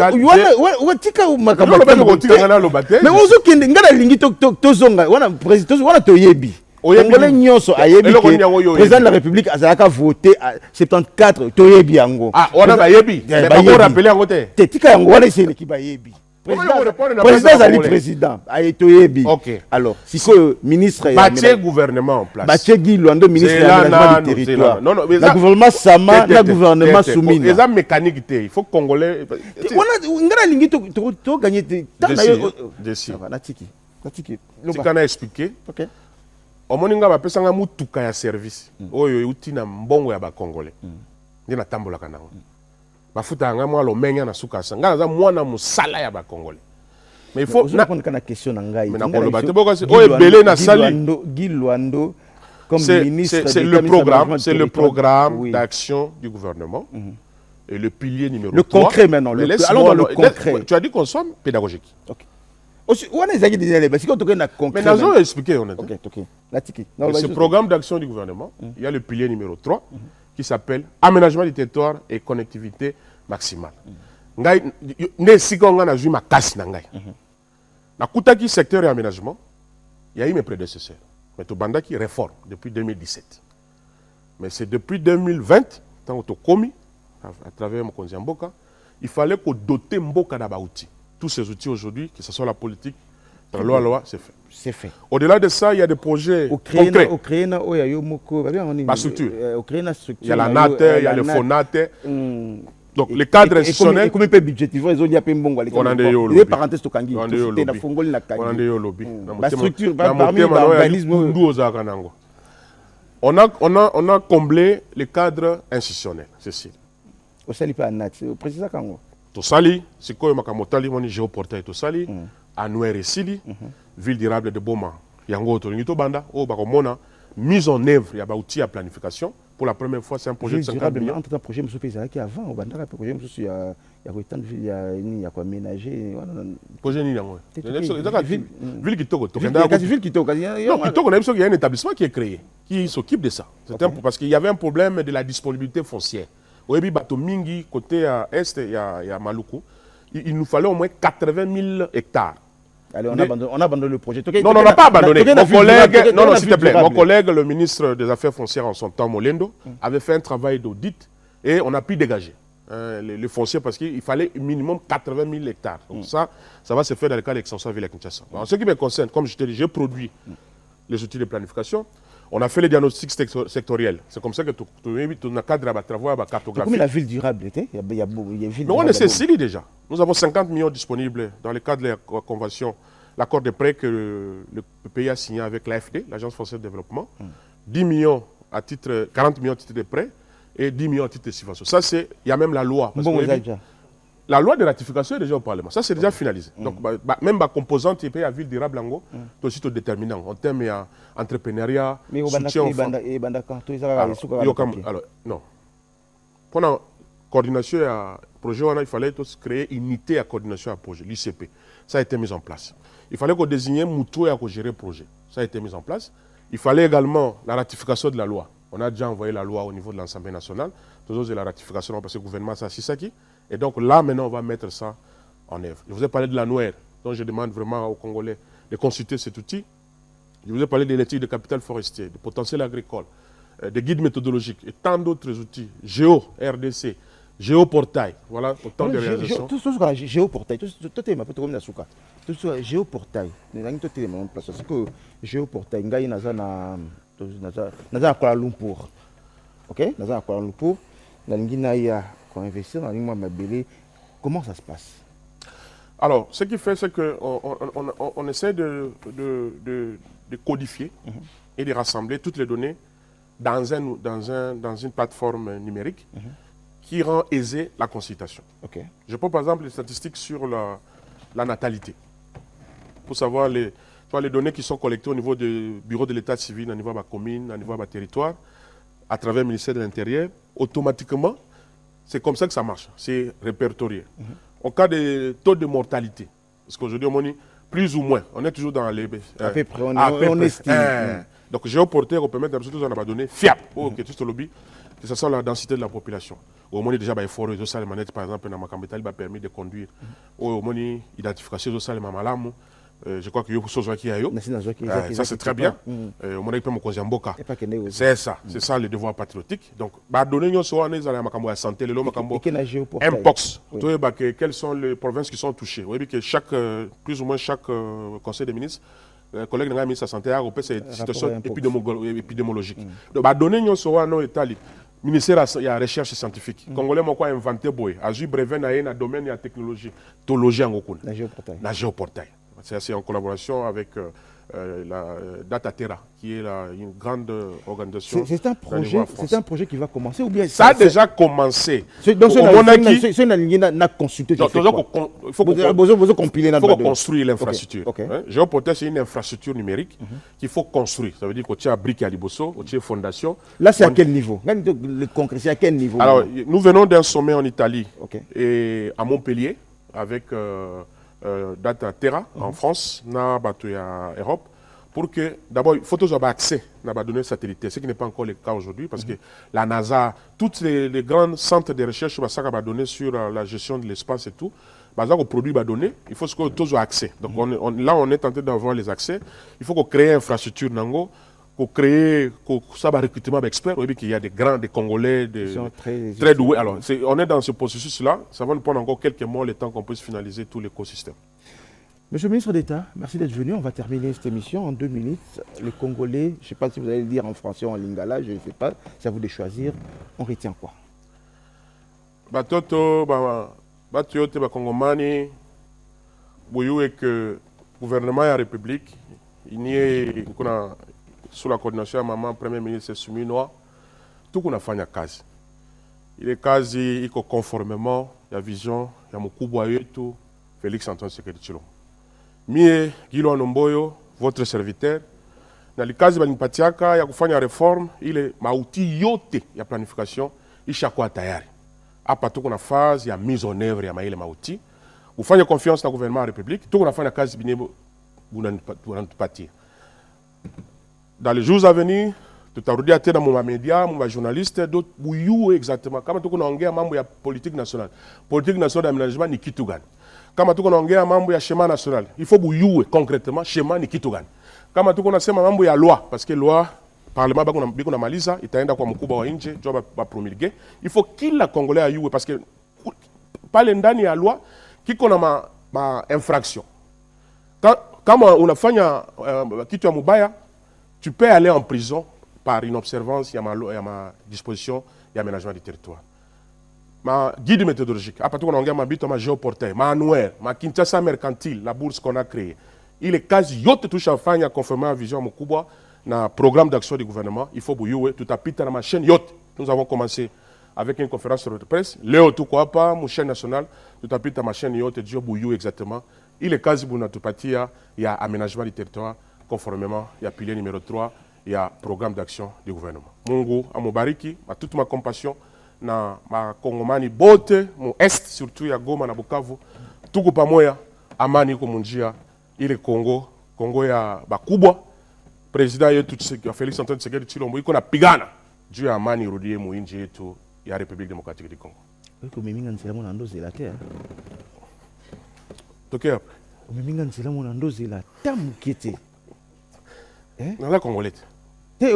ozo kende ngala lingi tozonga wana président wana toyebi Congolais nyonso ayebi président de la République azalaka voté à 74 toyebi yango ah wana bayebi mais pas rappeler yango te tika yango wana c'est l'équipe bayebi président azali président aye toyebi alors si que ministre bâtir gouvernement en place bâtir Guy Luando ministre de l'aménagement du territoire non le gouvernement Sama le gouvernement Soumina les hommes mécaniques il faut Congolais wana ngala lingi to gagner temps natiki tika expliqué omoninga bapesanga mutuka ya service oyo euti na mbongo ya bakongole ndi natambolaka nango bafuta nga mwa lomenya na suka sanga naza mwana musala ya bakongole mais il faut na kana question na ngai mais na koloba te boko oyo belé na sali Guy Luando comme ministre c'est le programme d'action du gouvernement et le pilier numéro 3 le concret maintenant allons dans le concret tu as dit qu'on soit pédagogique on est allé déjà parce qu'on a concret. Mais nous avons expliqué on est. Ce programme d'action du gouvernement, il y a le pilier numéro 3 qui s'appelle aménagement du territoire et connectivité maximale. Ngai ne sikonga na jui makasi na ngai. Na kutaki secteur et aménagement, il y a eu mes prédécesseurs. Mais to bandaki réforme depuis 2017. Mais c'est depuis 2020 tant que komi à travers Mokonzi Mboka, il fallait qu'on dote Mboka da outils. Tous ces outils aujourd'hui, que ce soit la politique, la loi, c'est fait. C'est fait. Au-delà de ça, il y a des projets concrets. Ma structure. Il y a la NAT, il y a le FONAT. Donc, les cadres institutionnels. Comment peut budgétiser ils ont dit on a des parenthèses au Kangi. On a des lobby. La structure, parmi l'organisme. On a comblé les cadres institutionnels, Cécile. Au Salipa NAT, au président Kango. Tosali, c'est quoi makamotali moni géoportail Tosali, Anouer Sili, ville durable de Boma, Yango Tolingito Banda, au Bakomona, mise en œuvre, il y a outil à planification. Pour la première fois, c'est un projet de 50 millions. Entre un projet, je suis fait avant, au Banda, un projet, il y a autant de villes, il y a quoi ménager. Projet ni yango. Ville qui toque. Ville qui toque. Non, il y a un établissement qui est créé, qui s'occupe de ça. Parce qu'il y avait un problème de la disponibilité foncière. Au Bato Mingi, côté est, il y a Maluku. Il nous fallait au moins 80 000 hectares. Allez, on a abandonné le projet. Non, on n'a pas abandonné. Mon collègue, non, s'il te plaît, mon collègue, le ministre des Affaires foncières en son temps, Molendo, avait fait un travail d'audit et on a pu dégager le foncier parce qu'il fallait minimum 80 000 hectares. Donc ça va se faire dans le cas de l'extension ville à Kinshasa. En ce qui me concerne, comme je te dis, j'ai produit les outils de planification. On a fait les diagnostics sectoriels. C'est comme ça que tu as cadre à travailler à cartographie. Comme la ville durable, il y a mais on est Cécile déjà. Nous avons 50 millions disponibles dans le cadre de la convention, l'accord de prêt que le pays a signé avec l'AFD, l'Agence française de développement. 10 millions à titre, 40 millions à titre de prêt et 10 millions à titre de subvention. Ça, c'est, il y a même la loi. La loi de ratification est déjà au Parlement. Ça, c'est déjà finalisé. Donc, même la composante qui est à ville durable, c'est aussi déterminant en termes d'entrepreneuriat, soutien aux femmes. Alors, non. Pour la coordination à projet, il fallait créer une unité à coordination à projet, l'ICP. Ça a été mis en place. Il fallait qu'on désigne Moutou et à gérer le projet. Ça a été mis en place. Il fallait également la ratification de la loi. On a déjà envoyé la loi au niveau de l'Assemblée nationale. Toujours la ratification parce que le gouvernement s'est assis. Et donc là, maintenant, on va mettre ça en œuvre. Je vous ai parlé de l'ANUER, donc je demande vraiment aux Congolais de consulter cet outil. Je vous ai parlé de l'étude de capital forestier, de potentiel agricole, de guides méthodologiques et tant d'autres outils. Géo, RDC, Géoportail, voilà, autant de réalisations. Tout ce qu'on a, Géoportail, tout est ma petite commune Souka. Tout ce Géoportail, nous avons tout est en place. C'est que Géoportail, nous avons na Kuala Lumpur. OK? Nous avons Kuala Lumpur. investir dans l'immobilier. Comment ça se passe? Alors, ce qui fait, c'est qu'on essaie de codifier et de rassembler toutes les données dans une plateforme numérique qui rend aisée la consultation. Je prends par exemple les statistiques sur la natalité. Pour savoir les données qui sont collectées au niveau du bureau de l'état civil, au niveau de la commune, au niveau de la territoire, à travers le ministère de l'Intérieur, automatiquement, c'est comme ça que ça marche. C'est répertorié. Au cas de taux de mortalité, parce qu'aujourd'hui, on dit plus ou moins, on est toujours dans les... à peu près, on estime. Donc, géoportaire, on permet d'absolument avoir donné fiable, que ce soit la densité de la population. Au moins, déjà, il faut résoudre ça, les manettes, par exemple, dans ma campagne, il a permis de conduire. Au moins, l'identification de ça, les mamalamu. Je crois que ça c'est très bien. C'est ça, c'est ça le devoir patriotique. Donc, donner une santé, Mpox. Quelles sont les provinces qui sont touchées? Vous voyez que plus ou moins chaque conseil des ministres, collègue de la ministre de la Santé a repéré cette situation épidémiologique. Donc, donner une ministère de la recherche scientifique. Congolais m'ont inventé a eu brevet dans le domaine de la technologie, la géoportail. C'est en collaboration avec la DataTerra, qui est une grande organisation. C'est un projet qui va commencer ou bien ça a déjà commencé. Donc, c'est une consulté. Il faut qu'on construise l'infrastructure. Géoportail, c'est une infrastructure numérique qu'il faut construire. Ça veut dire qu'on tient à briques à Liboso, on tient fondation. Là, c'est à quel niveau? Le concret, c'est à quel niveau? Alors, nous venons d'un sommet en Italie et à Montpellier avec DataTerra en France, en Europe, pour que d'abord il faut avoir accès à la données satellitaires, ce qui n'est pas encore le cas aujourd'hui parce que la NASA, tous les grands centres de recherche ça va donner sur la gestion de l'espace et tout, au produit va donner, il faut que tous aient accès. Donc là on est tenté d'avoir les accès, il faut qu'on crée une infrastructure nango, qu'on crée ça va recrutement d'experts, il y a des Congolais très doués. Alors on est dans ce processus là, ça va nous prendre encore quelques mois le temps qu'on puisse finaliser tout l'écosystème. Monsieur le ministre d'État, merci d'être venu. On va terminer cette émission en 2 minutes. Les Congolais, je ne sais pas si vous allez le dire en français ou en lingala, je ne sais pas, c'est à vous de choisir. On retient quoi? Batoto, Batiote, Bakongomani, Bouyou que le gouvernement et la République, il y a sous la coordination de maman, Premier ministre Suminoa, tout qu'on a fait à Kazi. Il est Kazi, il est conformément à la vision, il y a mon tout, Félix Antoine Tshisekedi Tshilombo. Mie Guilo Nomboyo, votre serviteur, dans le cas de Banipatiaka, il y a une réforme, il est mauti yote, il y a planification, il y a quoi tayari. Après tout, on a phase, il y a mise en œuvre, il y a maïle mauti. Vous faites confiance dans le gouvernement de la République, tout on a fait la case de Banipatiaka. Dans les jours à venir, tout à l'heure, dans mon média, mon journaliste, d'autres bouillou exactement. Comme tout on a membre de la politique nationale d'aménagement, ni Kitougan. Comme tout on a membre de schéma national, il faut bouillou concrètement schéma ni Kitougan. Comme tout on a membre de la loi, parce que la loi, le Parlement, il a malisa, il a quoi mkuba wa inje, job va promulguer. Il faut qu'il la Congolais a eu parce que pas l'endani la loi qui qu'on a ma infraction. Quand on a fait kitu ya mubaya, tu peux aller en prison par une observance, il y a ma disposition, il y a aménagement du territoire. Ma guide méthodologique, après tout, on a ma bite, ma géoportail, ma annuaire, ma Kinshasa mercantile, la bourse qu'on a créée. Il est quasi yote touche à faire, conformément à la vision Mokuba, dans le programme d'action du gouvernement. Il faut bouillir, tout à piter dans ma chaîne yote. Nous avons commencé avec une conférence de presse. Léo, tout quoi pas, mon chaîne nationale, tout à piter dans ma chaîne yote, Dieu bouillir exactement. Il est quasi pour notre partie, il y a aménagement du territoire. Conformément, il y a pilier numéro 3, il y a programme d'action du gouvernement. Mungu, à mon bariki, à toute ma compassion, na ma Congomani bote, mon est, surtout il y a Goma na Bukavu, tout pamoya, amani kumunjia, il est Congo ya bakubwa, président yetu Félix Antoine Tshisekedi Tshilombo, iko na pigana, juu ya amani irudie mu nchi yetu ya République démocratique du Congo. Iko miminga nzela mona ndoze la terre. Tokea. Miminga nzela mona ndoze la tamukete. Dans la Congolais. Il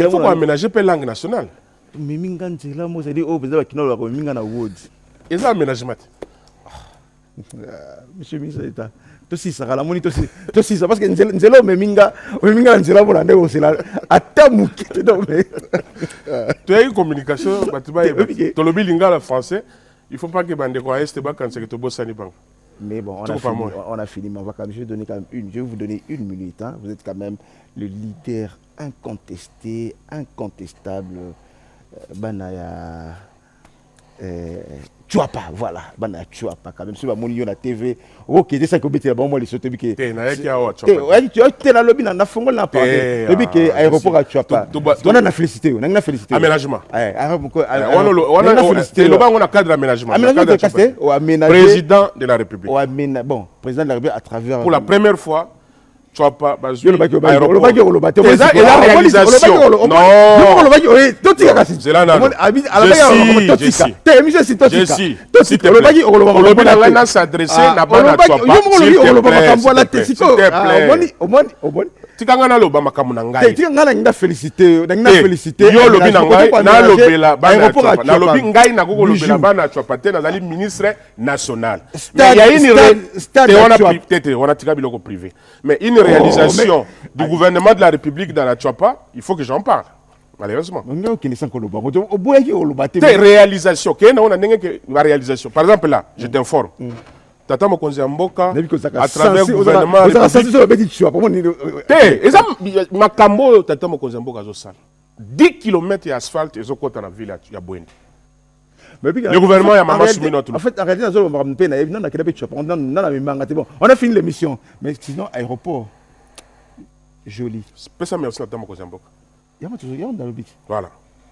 faut aménager la langue nationale. Il faut aménager Monsieur le ministre d'État, aussi ça la moni aussi ça parce que nzelo meminga nzela pour ande aussi là atamuki donc tu as une communication batuba to lobi lingala français il faut pas que bande ko est ba quand c'est que to bossani bang. Mais bon, on a fini, mais je vais vous donner une minute. Hein. Vous êtes quand même le leader incontesté, incontestable. Banaya Chouapa, voilà. Banaya Chouapa, quand même. Sur la TV. Ok, c'est ça que vous avez moi les sauter. Tu es là, lobby, on a fait un peu. Le but que l'aéroport à Chouapa. On a félicité. On a félicité. Aménagement. On a félicité. On a cadre d'aménagement. Président de la République. Bon, président de la République à travers. Pour la première fois. Tu vois pas, la réalisation. Non, tikanga loba makamu na ngai tikanga na félicité yo lobi na ngai na lobela bana na lobi ngai na koko lobela bana Chouapa te nazali ministre national mais il y a une on a tika biloko privé mais une réalisation du gouvernement de la République dans la Chouapa il faut que j'en parle malheureusement réalisation on a une réalisation par exemple là je t'informe Tata Mokonzi Mboka à travers le gouvernement Makambo Tata Mokonzi Mboka 10 km d'asphalte et dans la ville ya Bwende. Le gouvernement a maman soumis notre. En fait, en réalité, on a fini l'émission, mais sinon aéroport joli. Merci Tata Mokonzi Mboka. Voilà.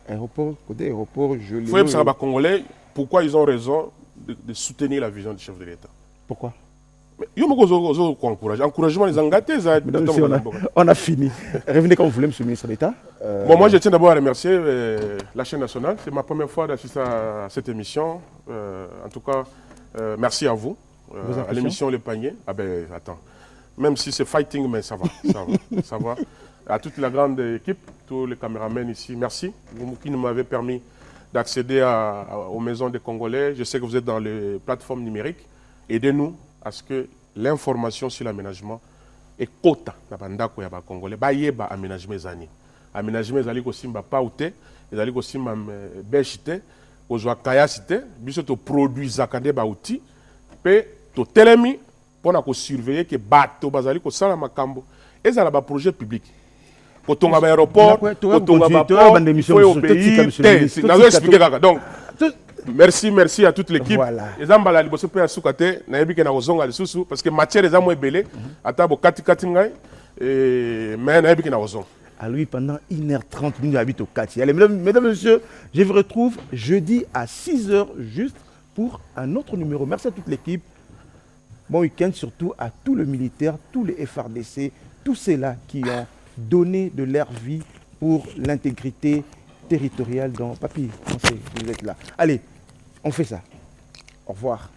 Aéroport, côté aéroport joli. Il faut savoir les Congolais pourquoi ils ont raison de soutenir la vision du chef de l'État. Pourquoi? Encouragement les engagés. On a fini. Revenez quand vous voulez, monsieur le ministre d'État. Bon, moi, je tiens d'abord à remercier la chaîne nationale. C'est ma première fois d'assister à cette émission. En tout cas, merci à vous. À l'émission Le Panier. Ah ben, attends. Même si c'est fighting, mais ça va. Ça va. À toute la grande équipe, tous les caméramans ici, merci. Vous qui nous m'avez permis d'accéder aux maisons des Congolais. Je sais que vous êtes dans les plateformes numériques. Aidez-nous à ce que l'information sur l'aménagement est quota na bandako ya ba Congolais ba yeba aménagement zani aménagement zali ko simba paute zali ko simba bechite ozwa kayasite biso to produit zakande ba outil pe to telemi pona ko surveiller que bato bazali ko sala makambo ezala ba projet public kotonga ba aéroport kotonga ba port faut obéir nazo expliquer kaka donc merci à toute l'équipe. Les ambala liboso pe asukate na yebike na ozonga lisusu parce que matière les amo ebele atabo kati ngai mais na yebike na ozonga. À lui pendant 1h30 minutes habite au Kati. Allez mesdames et messieurs, je vous retrouve jeudi à 6h juste pour un autre numéro. Merci à toute l'équipe. Bon week-end surtout à tous les militaires, tous les FRDC, tous ceux-là qui ont donné de leur vie pour l'intégrité territoriale dans Papy. Vous êtes là. Allez, on fait ça. Au revoir.